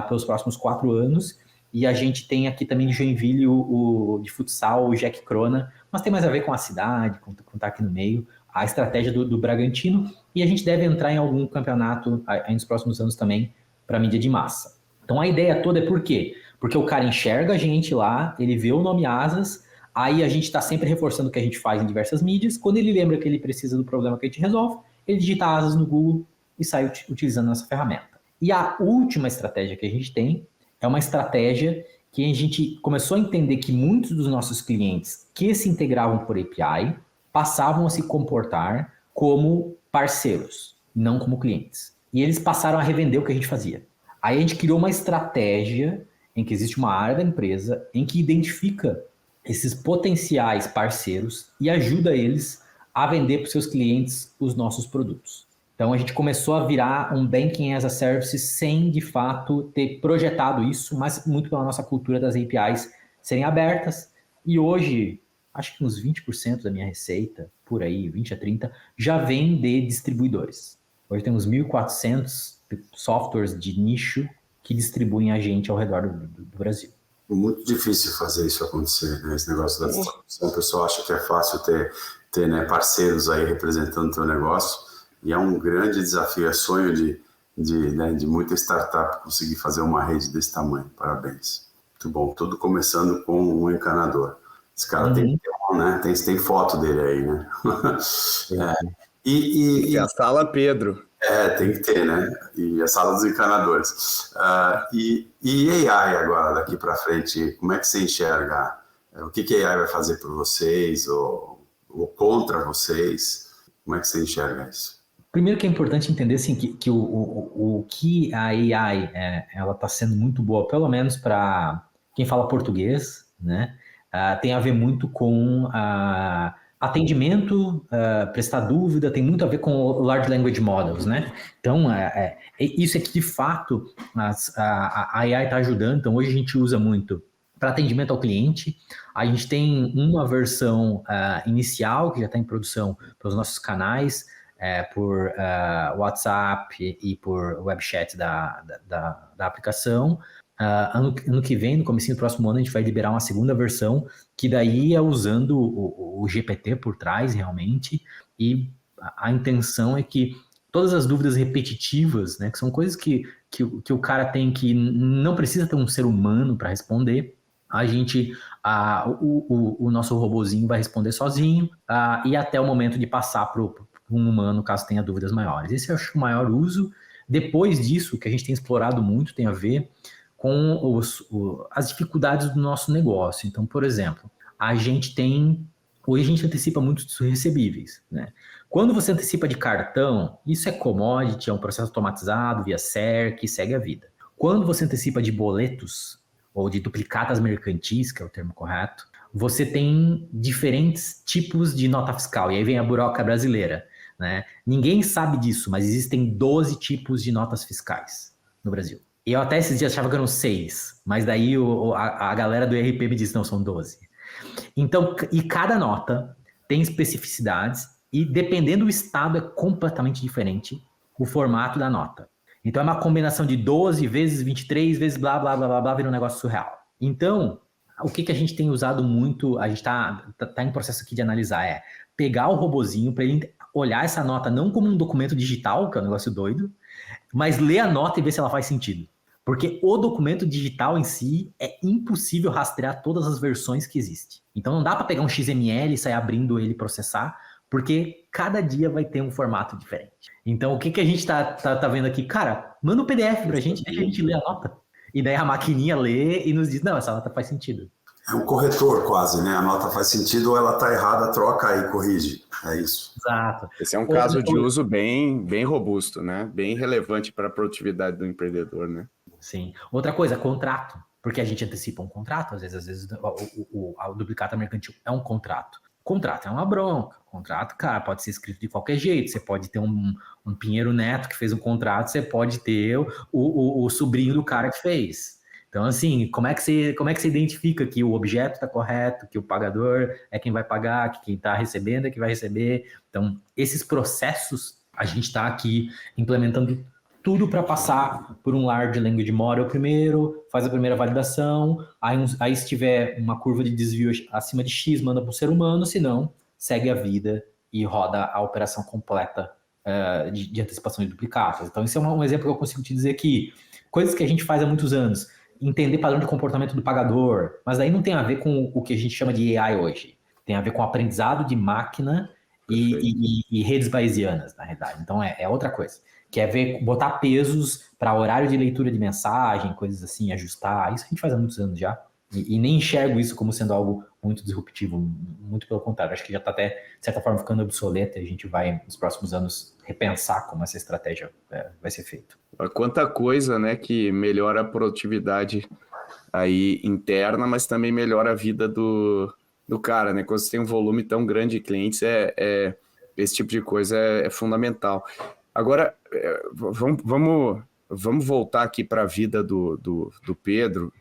Speaker 4: pelos próximos 4 anos. E a gente tem aqui também de Joinville o de futsal, o Jack Crona, mas tem mais a ver com a cidade, com estar aqui no meio, a estratégia do Bragantino. E a gente deve entrar em algum campeonato aí nos próximos anos também para mídia de massa. Então a ideia toda é por quê? Porque o cara enxerga a gente lá, ele vê o nome Asas, aí a gente está sempre reforçando o que a gente faz em diversas mídias. Quando ele lembra que ele precisa do problema que a gente resolve, ele digita Asas no Google e sai utilizando essa ferramenta. E a última estratégia que a gente tem é uma estratégia que a gente começou a entender que muitos dos nossos clientes que se integravam por API passavam a se comportar como parceiros, não como clientes. E eles passaram a revender o que a gente fazia. Aí a gente criou uma estratégia em que existe uma área da empresa em que identifica esses potenciais parceiros e ajuda eles a vender para os seus clientes os nossos produtos. Então, a gente começou a virar um Banking as a Service sem, de fato, ter projetado isso, mas muito pela nossa cultura das APIs serem abertas. E hoje, acho que uns 20% da minha receita, por aí, 20 a 30%, já vem de distribuidores. Hoje tem uns 1.400 softwares de nicho que distribuem a gente ao redor do Brasil.
Speaker 1: Muito difícil fazer isso acontecer, né? Esse negócio da distribuição. O pessoal acha que é fácil ter né, parceiros aí representando o teu negócio. E é um grande desafio, é sonho de muita startup conseguir fazer uma rede desse tamanho. Parabéns. Muito bom. Tudo começando com um encanador. Esse cara tem que ter né? Tem foto dele aí, né?
Speaker 2: E a sala Pedro.
Speaker 1: Tem que ter, né? E a sala dos encanadores. E AI agora, daqui para frente, como é que você enxerga? O que a AI vai fazer por vocês ou contra vocês? Como é que você enxerga isso?
Speaker 4: Primeiro que é importante entender assim, que o que a AI ela está sendo muito boa, pelo menos para quem fala português, né? Tem a ver muito com atendimento, prestar dúvida, tem muito a ver com o Large Language Models, né? Então, isso é que de fato a AI está ajudando. Então, hoje a gente usa muito Para atendimento ao cliente, a gente tem uma versão inicial que já está em produção para os nossos canais, por WhatsApp e por webchat da aplicação. Ano que vem, no comecinho do próximo ano, a gente vai liberar uma segunda versão, que daí é usando o GPT por trás, realmente, e a intenção é que todas as dúvidas repetitivas, né, que são coisas que o cara tem que não precisa ter um ser humano para responder, o nosso robozinho vai responder sozinho, e até o momento de passar para um humano, caso tenha dúvidas maiores. Esse eu acho o maior uso. Depois disso, o que a gente tem explorado muito tem a ver com as dificuldades do nosso negócio. Então, por exemplo, hoje a gente antecipa muitos recebíveis, né? Quando você antecipa de cartão, isso é commodity, é um processo automatizado via SERC, segue a vida. Quando você antecipa de boletos, ou de duplicatas mercantis, que é o termo correto, você tem diferentes tipos de nota fiscal, e aí vem a burocracia brasileira, né? Ninguém sabe disso, mas existem 12 tipos de notas fiscais no Brasil. E eu até esses dias achava que eram 6, mas daí a galera do ERP me disse, não, são 12. Então, e cada nota tem especificidades, e dependendo do estado é completamente diferente o formato da nota. Então é uma combinação de 12 vezes 23 vezes blá, blá, blá, blá, blá, vira um negócio surreal. Então, o que a gente tem usado muito, a gente está em processo aqui de analisar, é pegar o robozinho para ele olhar essa nota não como um documento digital, que é um negócio doido, mas ler a nota e ver se ela faz sentido. Porque o documento digital em si é impossível rastrear todas as versões que existem. Então não dá para pegar um XML e sair abrindo ele e processar, porque cada dia vai ter um formato diferente. Então o que a gente tá vendo aqui? Cara, manda um PDF pra gente, deixa a gente ler a nota. E daí a maquininha lê e nos diz, não, essa nota faz sentido.
Speaker 1: É um corretor quase, né? A nota faz sentido ou ela está errada, troca aí, corrige. É isso.
Speaker 4: Exato.
Speaker 2: Esse é um caso de uso bem robusto, né? Bem relevante para a produtividade do empreendedor, né?
Speaker 4: Sim. Outra coisa, contrato. Porque a gente antecipa um contrato, às vezes o duplicata mercantil é um contrato. Contrato é uma bronca. Contrato, cara, pode ser escrito de qualquer jeito. Você pode ter um Pinheiro Neto que fez um contrato, você pode ter o sobrinho do cara que fez. Então, assim, como é que você identifica que o objeto está correto, que o pagador é quem vai pagar, que quem está recebendo é quem vai receber? Então, esses processos, a gente está aqui implementando tudo para passar por um Large Language Model primeiro, faz a primeira validação, aí se tiver uma curva de desvio acima de X, manda para o ser humano, se não, segue a vida e roda a operação completa de antecipação de duplicatas. Então, esse é um exemplo que eu consigo te dizer aqui. Coisas que a gente faz há muitos anos. Entender padrão de comportamento do pagador, mas aí não tem a ver com o que a gente chama de AI hoje. Tem a ver com aprendizado de máquina e redes bayesianas, na realidade. Então é outra coisa. Que é botar pesos para horário de leitura de mensagem, coisas assim, ajustar. Isso a gente faz há muitos anos já. E nem enxergo isso como sendo algo muito disruptivo, muito pelo contrário. Acho que já está até, de certa forma, ficando obsoleta e a gente vai, nos próximos anos, repensar como essa estratégia vai ser feita.
Speaker 2: Quanta coisa, né, que melhora a produtividade aí interna, mas também melhora a vida do cara, né? Quando você tem um volume tão grande de clientes, esse tipo de coisa é fundamental. Agora, vamos voltar aqui para a vida do Pedro.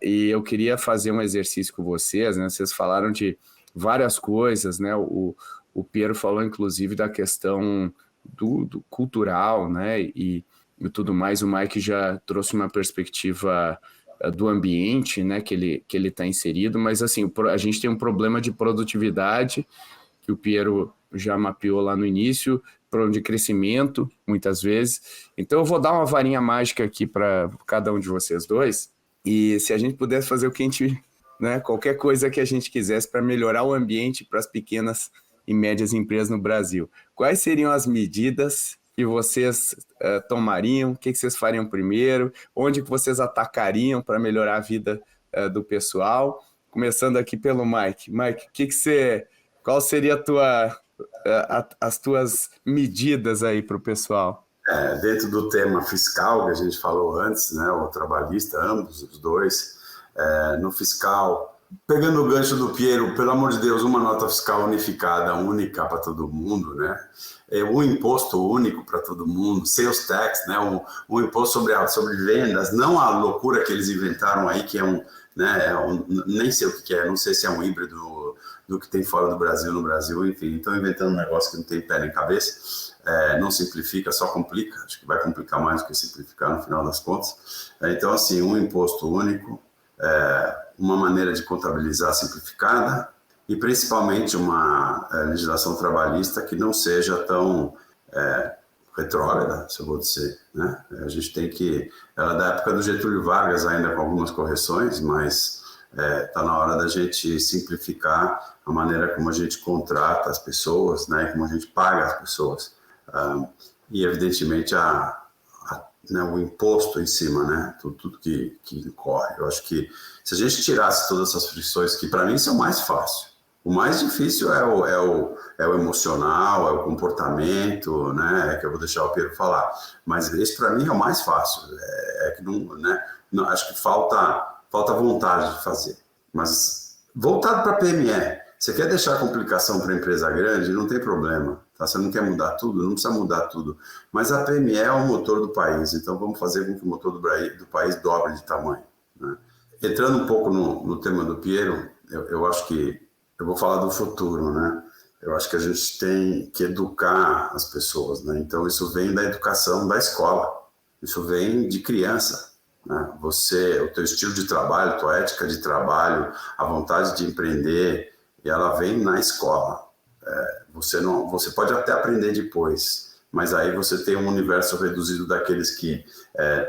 Speaker 2: E eu queria fazer um exercício com vocês, né? Vocês falaram de várias coisas, né? O Piero falou, inclusive, da questão do cultural, né? E tudo mais. O Mike já trouxe uma perspectiva do ambiente, né? Que ele está inserido, mas assim, a gente tem um problema de produtividade que o Piero já mapeou lá no início, problema de crescimento, muitas vezes. Então eu vou dar uma varinha mágica aqui para cada um de vocês dois. E se a gente pudesse fazer o que a gente, né, qualquer coisa que a gente quisesse para melhorar o ambiente para as pequenas e médias empresas no Brasil, quais seriam as medidas que vocês tomariam? O que vocês fariam primeiro? Onde que vocês atacariam para melhorar a vida do pessoal? Começando aqui pelo Mike. Mike, qual seria as tuas medidas aí para o pessoal?
Speaker 1: Dentro do tema fiscal que a gente falou antes, né, o trabalhista, ambos, os dois, no fiscal, Pegando o gancho do Piero, pelo amor de Deus, uma nota fiscal unificada, única para todo mundo, né? Um imposto único para todo mundo, sales tax, né? Um imposto sobre vendas, não a loucura que eles inventaram aí, que é né? Nem sei o que é, não sei se é um híbrido do que tem fora do Brasil, no Brasil, enfim, estão inventando um negócio que não tem pé nem cabeça, não simplifica, só complica, acho que vai complicar mais do que simplificar no final das contas. Então, assim, um imposto único, uma maneira de contabilizar simplificada e principalmente uma legislação trabalhista que não seja tão retrógrada, se eu vou dizer, né? A gente tem que... Ela é da época do Getúlio Vargas ainda com algumas correções, mas está na hora da gente simplificar a maneira como a gente contrata as pessoas, né? Como a gente paga as pessoas. E, evidentemente, né, o imposto em cima, né? Tudo que incorre. Eu acho que se a gente tirasse todas essas fricções, que para mim isso é o mais fácil. O mais difícil é o emocional, é o comportamento, né? Que eu vou deixar o Piero falar. Mas esse para mim é o mais fácil. Que não, né? Não, acho que falta vontade de fazer. Mas voltado para a PME, você quer deixar complicação para a empresa grande, não tem problema. Tá? Você não quer mudar tudo, não precisa mudar tudo. Mas a PME é o motor do país, então vamos fazer com que o motor do país dobre de tamanho. Né? Entrando um pouco no tema do Piero, eu acho que eu vou falar do futuro, né? Eu acho que a gente tem que educar as pessoas, né? Então isso vem da educação da escola, isso vem de criança, né? O teu estilo de trabalho, a tua ética de trabalho, a vontade de empreender, ela vem na escola. Você pode até aprender depois, mas aí você tem um universo reduzido daqueles que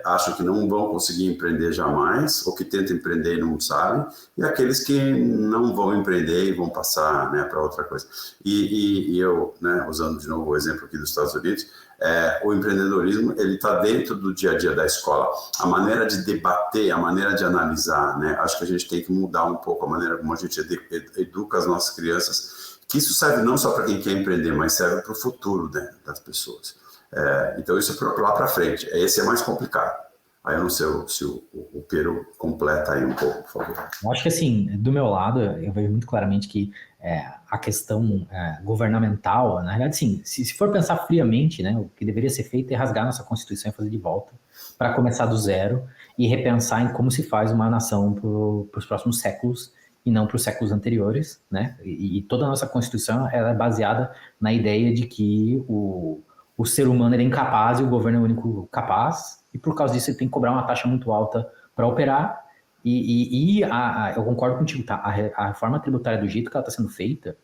Speaker 1: acham que não vão conseguir empreender jamais, ou que tentam empreender e não sabem, e aqueles que não vão empreender e vão passar, né, para outra coisa. E eu, né, usando de novo o exemplo aqui dos Estados Unidos, o empreendedorismo ele está dentro do dia a dia da escola. A maneira de debater, a maneira de analisar, né, acho que a gente tem que mudar um pouco a maneira como a gente educa as nossas crianças, que isso serve não só para quem quer empreender, mas serve para o futuro, né, das pessoas. Então isso é lá para frente. Esse é mais complicado. Aí eu não sei se o Piero completa aí um pouco, por favor.
Speaker 4: Eu acho que assim, do meu lado, eu vejo muito claramente que a questão governamental, na realidade, sim, se for pensar friamente, né, o que deveria ser feito é rasgar nossa Constituição e fazer de volta, para começar do zero e repensar em como se faz uma nação para os próximos séculos, e não para os séculos anteriores, né? E toda a nossa Constituição ela é baseada na ideia de que o ser humano é incapaz e o governo é o único capaz, e por causa disso ele tem que cobrar uma taxa muito alta para operar, eu concordo contigo, tá? A reforma tributária do jeito que ela está sendo feita,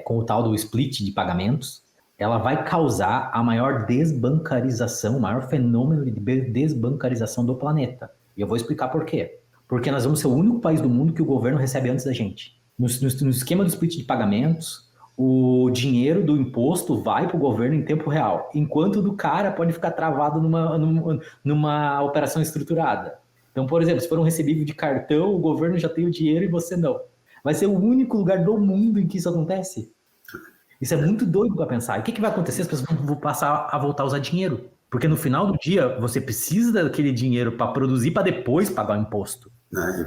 Speaker 4: com o tal do split de pagamentos, ela vai causar a maior desbancarização, o maior fenômeno de desbancarização do planeta. E eu vou explicar por quê. Porque nós vamos ser o único país do mundo que o governo recebe antes da gente. No esquema do split de pagamentos, o dinheiro do imposto vai para o governo em tempo real, enquanto o do cara pode ficar travado numa operação estruturada. Então, por exemplo, se for um recebível de cartão, o governo já tem o dinheiro e você não. Vai ser o único lugar do mundo em que isso acontece. Isso é muito doido para pensar. E o que vai acontecer? As pessoas vão passar a voltar a usar dinheiro. Porque no final do dia, você precisa daquele dinheiro para produzir, para depois pagar o imposto.
Speaker 1: Né?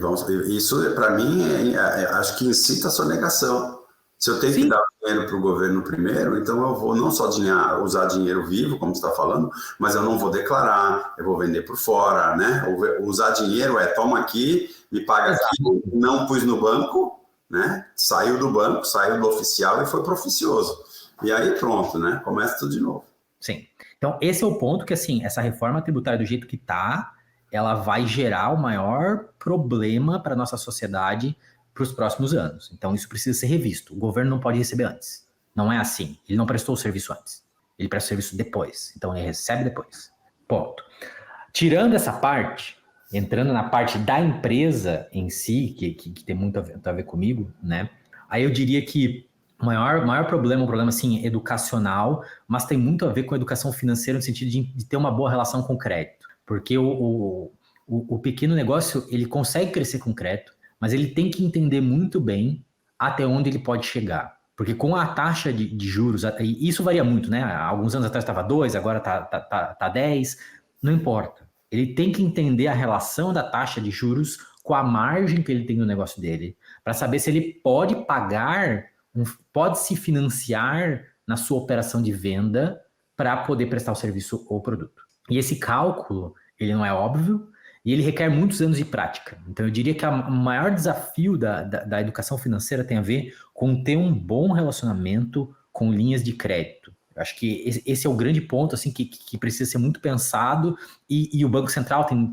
Speaker 1: Isso, para mim, acho que incita a sonegação. Se eu tenho que dar dinheiro para o governo primeiro, então eu vou não só usar dinheiro vivo, como você está falando, mas eu não vou declarar, eu vou vender por fora, né? Usar dinheiro toma aqui, me paga aqui, não pus no banco, né? Saiu do banco, saiu do oficial e foi para o oficioso. E aí pronto, né? Começa tudo de novo.
Speaker 4: Sim. Então esse é o ponto que, assim, essa reforma tributária do jeito que está, ela vai gerar o maior problema para a nossa sociedade para os próximos anos. Então, isso precisa ser revisto. O governo não pode receber antes. Não é assim. Ele não prestou o serviço antes. Ele presta o serviço depois. Então, ele recebe depois. Ponto. Tirando essa parte, entrando na parte da empresa em si, que tem muito a ver comigo, né? Aí eu diria que o maior problema, um problema assim, educacional, mas tem muito a ver com a educação financeira no sentido de ter uma boa relação com o crédito. Porque o pequeno negócio, ele consegue crescer com crédito, mas ele tem que entender muito bem até onde ele pode chegar. Porque com a taxa de juros, e isso varia muito, né? Há alguns anos atrás estava 2, agora está 10, não importa. Ele tem que entender a relação da taxa de juros com a margem que ele tem no negócio dele, para saber se ele pode pagar, pode se financiar na sua operação de venda para poder prestar o serviço ou produto. E esse cálculo, ele não é óbvio e ele requer muitos anos de prática. Então, eu diria que o maior desafio da educação financeira tem a ver com ter um bom relacionamento com linhas de crédito. Eu acho que esse é o grande ponto assim, que precisa ser muito pensado e o Banco Central tem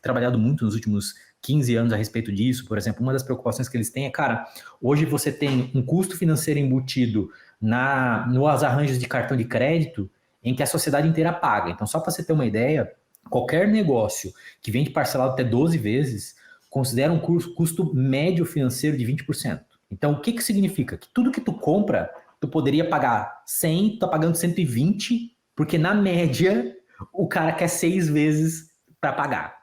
Speaker 4: trabalhado muito nos últimos 15 anos a respeito disso. Por exemplo, uma das preocupações que eles têm é, cara, hoje você tem um custo financeiro embutido nos arranjos de cartão de crédito em que a sociedade inteira paga. Então, só para você ter uma ideia, qualquer negócio que vende parcelado até 12 vezes considera um custo médio financeiro de 20%. Então, o que significa? Que tudo que tu compra, tu poderia pagar 100, tu tá pagando 120, porque na média o cara quer 6 vezes para pagar.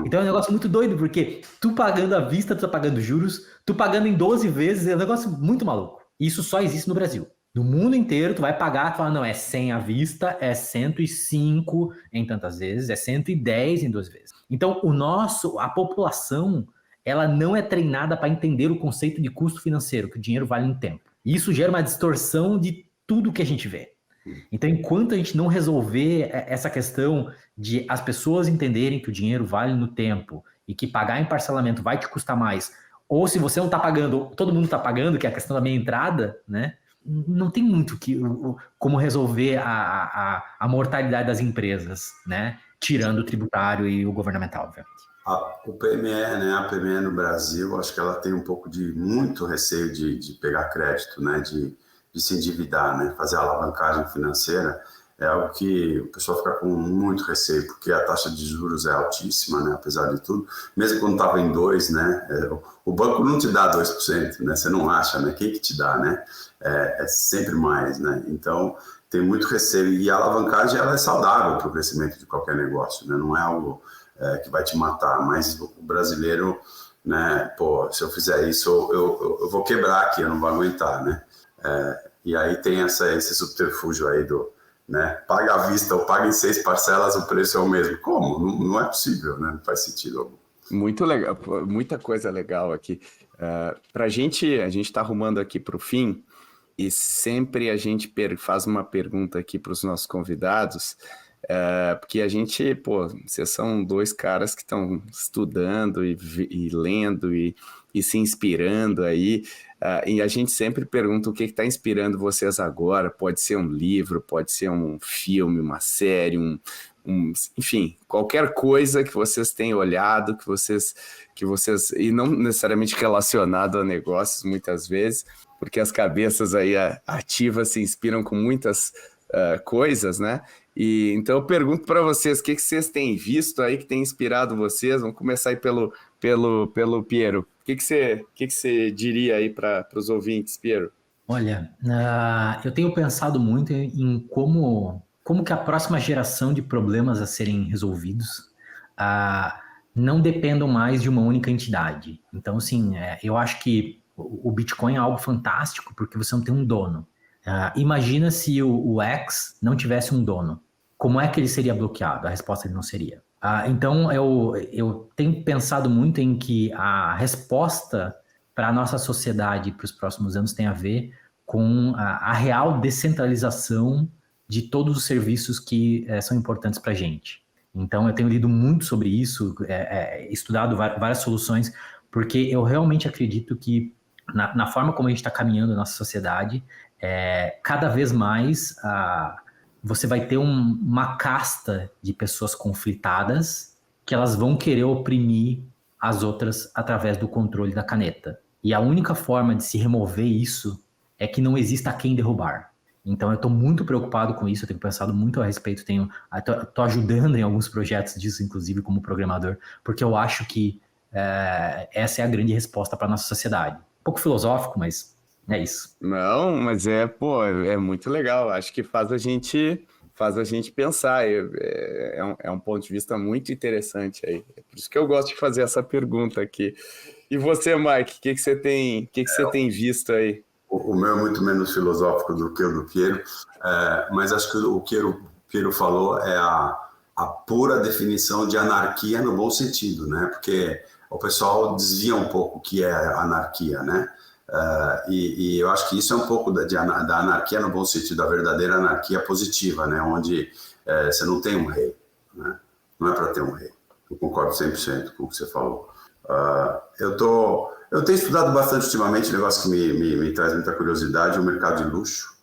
Speaker 4: Então é um negócio muito doido, porque tu pagando à vista, tu tá pagando juros, tu pagando em 12 vezes, é um negócio muito maluco. Isso só existe no Brasil. No mundo inteiro, tu vai pagar, tu fala, não, é 100 à vista, é 105 em tantas vezes, é 110 em 12 vezes. Então, a população, ela não é treinada para entender o conceito de custo financeiro, que o dinheiro vale no tempo. E isso gera uma distorção de tudo que a gente vê. Então, enquanto a gente não resolver essa questão de as pessoas entenderem que o dinheiro vale no tempo e que pagar em parcelamento vai te custar mais, ou se você não está pagando, todo mundo está pagando, que é a questão da meia entrada, né? Não tem muito como resolver a mortalidade das empresas, né? Tirando o tributário e o governamental, obviamente.
Speaker 1: O PME, né? A PME no Brasil, acho que ela tem um pouco de muito receio de pegar crédito, né? De se endividar, né? Fazer a alavancagem financeira é algo que o pessoal fica com muito receio, porque a taxa de juros é altíssima, né? Apesar de tudo, mesmo quando estava em 2%, né? O banco não te dá 2%, né? Você não acha, né? Quem que te dá, né? É sempre mais, né? Então, tem muito receio. E a alavancagem, ela é saudável para o crescimento de qualquer negócio, né? Não é algo que vai te matar, mas o brasileiro, né? Pô, se eu fizer isso, eu vou quebrar aqui, eu não vou aguentar, né? E aí tem esse subterfúgio aí né? Paga à vista ou paga em 6 parcelas, o preço é o mesmo. Como? Não é possível, né? Não faz sentido algum.
Speaker 2: Muito legal, muita coisa legal aqui. A gente está arrumando aqui para o fim e sempre a gente faz uma pergunta aqui para os nossos convidados, porque a gente, vocês são 2 caras que estão estudando e lendo e se inspirando aí, e a gente sempre pergunta o que está inspirando vocês agora. Pode ser um livro, pode ser um filme, uma série, enfim, qualquer coisa que vocês tenham olhado, que vocês, e não necessariamente relacionado a negócios muitas vezes, porque as cabeças aí ativas se inspiram com muitas coisas, né? E então eu pergunto para vocês, o que vocês têm visto aí que tem inspirado vocês? Vamos começar aí pelo Piero. O que você diria aí para os ouvintes, Piero?
Speaker 4: Olha, eu tenho pensado muito em como que a próxima geração de problemas a serem resolvidos não dependam mais de uma única entidade. Então, assim, eu acho que o Bitcoin é algo fantástico porque você não tem um dono. Imagina se o X não tivesse um dono. Como é que ele seria bloqueado? A resposta ele não seria. Então, eu tenho pensado muito em que a resposta para a nossa sociedade para os próximos anos tem a ver com a real descentralização de todos os serviços que são importantes para a gente. Então, eu tenho lido muito sobre isso, estudado várias soluções, porque eu realmente acredito que na forma como a gente está caminhando a nossa sociedade, cada vez mais você vai ter uma casta de pessoas conflitadas que elas vão querer oprimir as outras através do controle da caneta. E a única forma de se remover isso é que não exista quem derrubar. Então eu estou muito preocupado com isso, eu tenho pensado muito a respeito, estou ajudando em alguns projetos disso, inclusive como programador, porque eu acho que essa é a grande resposta para a nossa sociedade. Um pouco filosófico, mas é isso.
Speaker 2: Não, mas é muito legal. Acho que faz a gente pensar. É um ponto de vista muito interessante aí. É por isso que eu gosto de fazer essa pergunta aqui. E você, Mike, o que você tem visto aí?
Speaker 1: O meu é muito menos filosófico do que o do Piero, mas acho que o que o Piero falou é a pura definição de anarquia no bom sentido, né? Porque o pessoal desvia um pouco o que é anarquia, né? E eu acho que isso é um pouco da anarquia no bom sentido, da verdadeira anarquia positiva, né? Onde você não tem um rei, né? Não é para ter um rei. Eu concordo 100% com o que você falou. Eu tenho estudado bastante ultimamente, um negócio que me traz muita curiosidade, o mercado de luxo,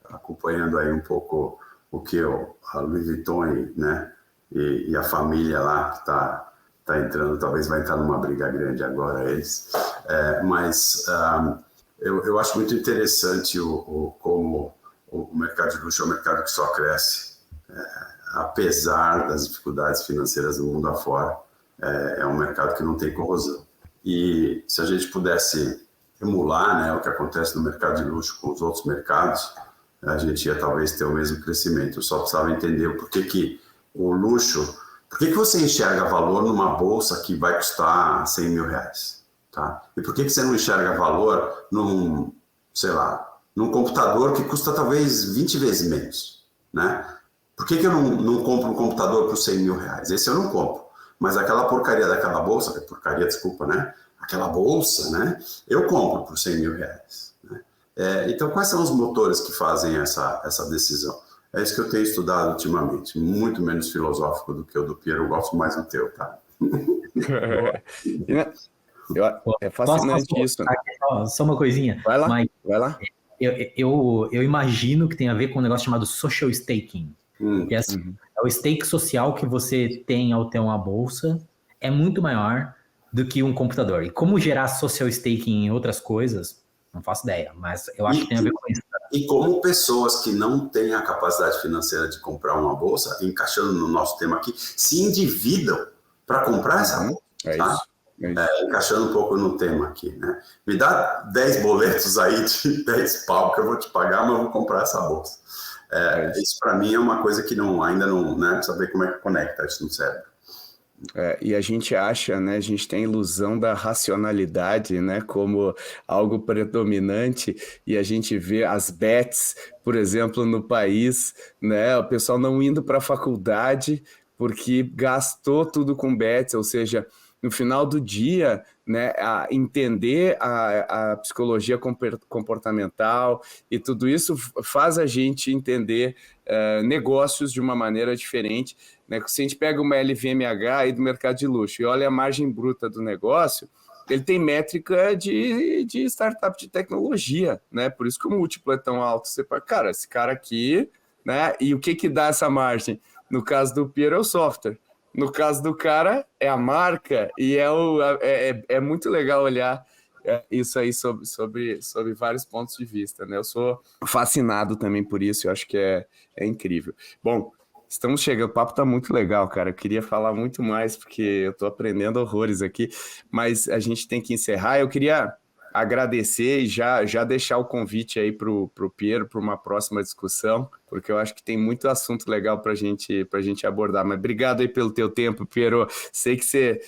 Speaker 1: acompanhando aí um pouco o que a Louis Vuitton, né? E a família lá que está entrando, talvez vai entrar numa briga grande agora eles. Mas eu acho muito interessante como o mercado de luxo é um mercado que só cresce. Apesar das dificuldades financeiras do mundo afora, é um mercado que não tem corrosão. E se a gente pudesse emular, né, o que acontece no mercado de luxo com os outros mercados, a gente ia talvez ter o mesmo crescimento. Eu só precisava entender o porquê que o luxo... Por que você enxerga valor numa bolsa que vai custar 100 mil reais? Tá? E por que você não enxerga valor num computador que custa talvez 20 vezes menos? Né? Por que eu não compro um computador por 100 mil reais? Esse eu não compro. Mas aquela porcaria daquela bolsa, desculpa, né? Aquela bolsa, né? Eu compro por 100 mil reais. Né? Então, quais são os motores que fazem essa decisão? É isso que eu tenho estudado ultimamente. Muito menos filosófico do que o do Piero. Eu gosto mais do teu, tá?
Speaker 2: É fascinante isso.
Speaker 4: Só uma coisinha.
Speaker 2: Vai lá,
Speaker 4: Mas
Speaker 2: vai lá.
Speaker 4: Eu imagino que tem a ver com um negócio chamado social staking. Que é, assim, é o stake social que você tem ao ter uma bolsa é muito maior do que um computador. E como gerar social staking em outras coisas, não faço ideia, mas eu acho que tem a ver com isso.
Speaker 1: E como pessoas que não têm a capacidade financeira de comprar uma bolsa, encaixando no nosso tema aqui, se endividam para comprar essa bolsa. Tá? Encaixando um pouco no tema aqui, né? Me dá 10 boletos aí de 10 pau que eu vou te pagar, mas eu vou comprar essa bolsa. Isso para mim é uma coisa que ainda não, né? Saber como é que conecta isso no cérebro.
Speaker 2: E a gente acha, né? A gente tem a ilusão da racionalidade, né? Como algo predominante, e a gente vê as bets, por exemplo, no país, né? O pessoal não indo para a faculdade porque gastou tudo com bets, ou seja, no final do dia, né, entender a psicologia comportamental e tudo isso faz a gente entender negócios de uma maneira diferente. Né? Se a gente pega uma LVMH aí do mercado de luxo e olha a margem bruta do negócio, ele tem métrica de startup de tecnologia, né? Por isso que o múltiplo é tão alto. Você fala, cara, esse cara aqui, né? E o que dá essa margem? No caso do Piero é o software. No caso do cara, é a marca, e é muito legal olhar isso aí sobre vários pontos de vista, né? Eu sou fascinado também por isso, eu acho que é incrível. Bom, estamos chegando, o papo tá muito legal, cara, eu queria falar muito mais, porque eu tô aprendendo horrores aqui, mas a gente tem que encerrar. Eu queria agradecer e já deixar o convite aí pro Piero para uma próxima discussão, porque eu acho que tem muito assunto legal para gente abordar. Mas obrigado aí pelo teu tempo, Piero. Sei que você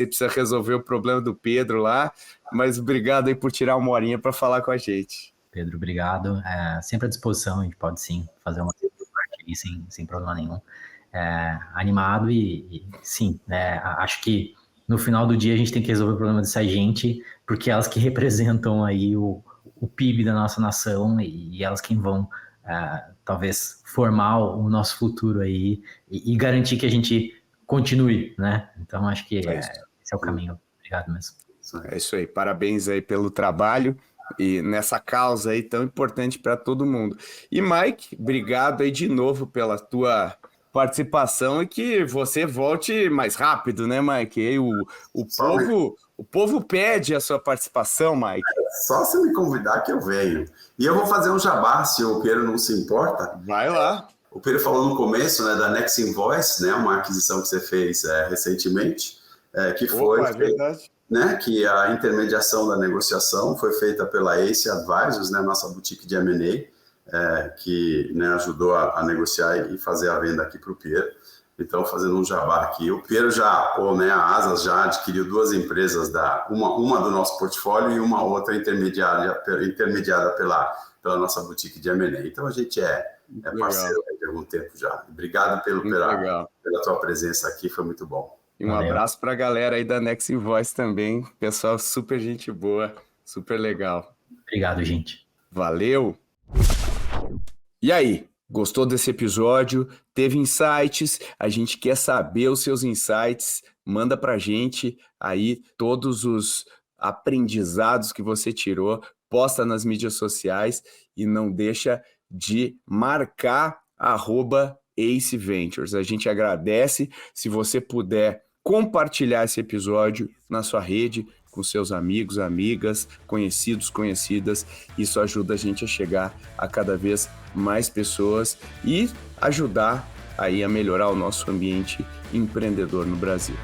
Speaker 2: precisa resolver o problema do Pedro lá, mas obrigado aí por tirar uma horinha para falar com a gente.
Speaker 4: Pedro, obrigado. Sempre à disposição, a gente pode sim fazer uma parte aí sem problema nenhum. Animado e sim, acho que no final do dia a gente tem que resolver o problema dessa gente, porque elas que representam aí o PIB da nossa nação e elas quem vão talvez formar o nosso futuro aí e garantir que a gente continue, né? Então acho que esse é o caminho. Obrigado mesmo.
Speaker 2: É isso aí, parabéns aí pelo trabalho e nessa causa aí tão importante para todo mundo. E Mike, obrigado aí de novo pela tua participação e que você volte mais rápido, né, Mike? E o povo pede a sua participação, Mike.
Speaker 1: Só se me convidar que eu venho. E eu vou fazer um jabá, se o Piero não se importa.
Speaker 2: Vai lá.
Speaker 1: O Piero falou no começo, né, da Next Invoice, né, uma aquisição que você fez recentemente, que foi...
Speaker 2: é verdade.
Speaker 1: Né, que a intermediação da negociação foi feita pela Ace Advisors, né, nossa boutique de M&A, que, né, ajudou a negociar e fazer a venda aqui para o Piero. Então, fazendo um jabá aqui, o Piero a Asas já adquiriu 2 empresas, uma do nosso portfólio e uma outra intermediada pela nossa boutique de M&A. Então, a gente é parceiro de algum tempo já. Obrigado pela tua presença aqui, foi muito bom.
Speaker 2: E um abraço para a galera aí da Next Invoice também. Pessoal, super gente boa, super legal.
Speaker 4: Obrigado, gente.
Speaker 2: Valeu! E aí, gostou desse episódio? Teve insights? A gente quer saber os seus insights. Manda pra gente aí todos os aprendizados que você tirou. Posta nas mídias sociais e não deixa de marcar @Ace Ventures. A gente agradece se você puder compartilhar esse episódio na sua rede, com seus amigos, amigas, conhecidos, conhecidas. Isso ajuda a gente a chegar a cada vez mais pessoas e ajudar aí a melhorar o nosso ambiente empreendedor no Brasil.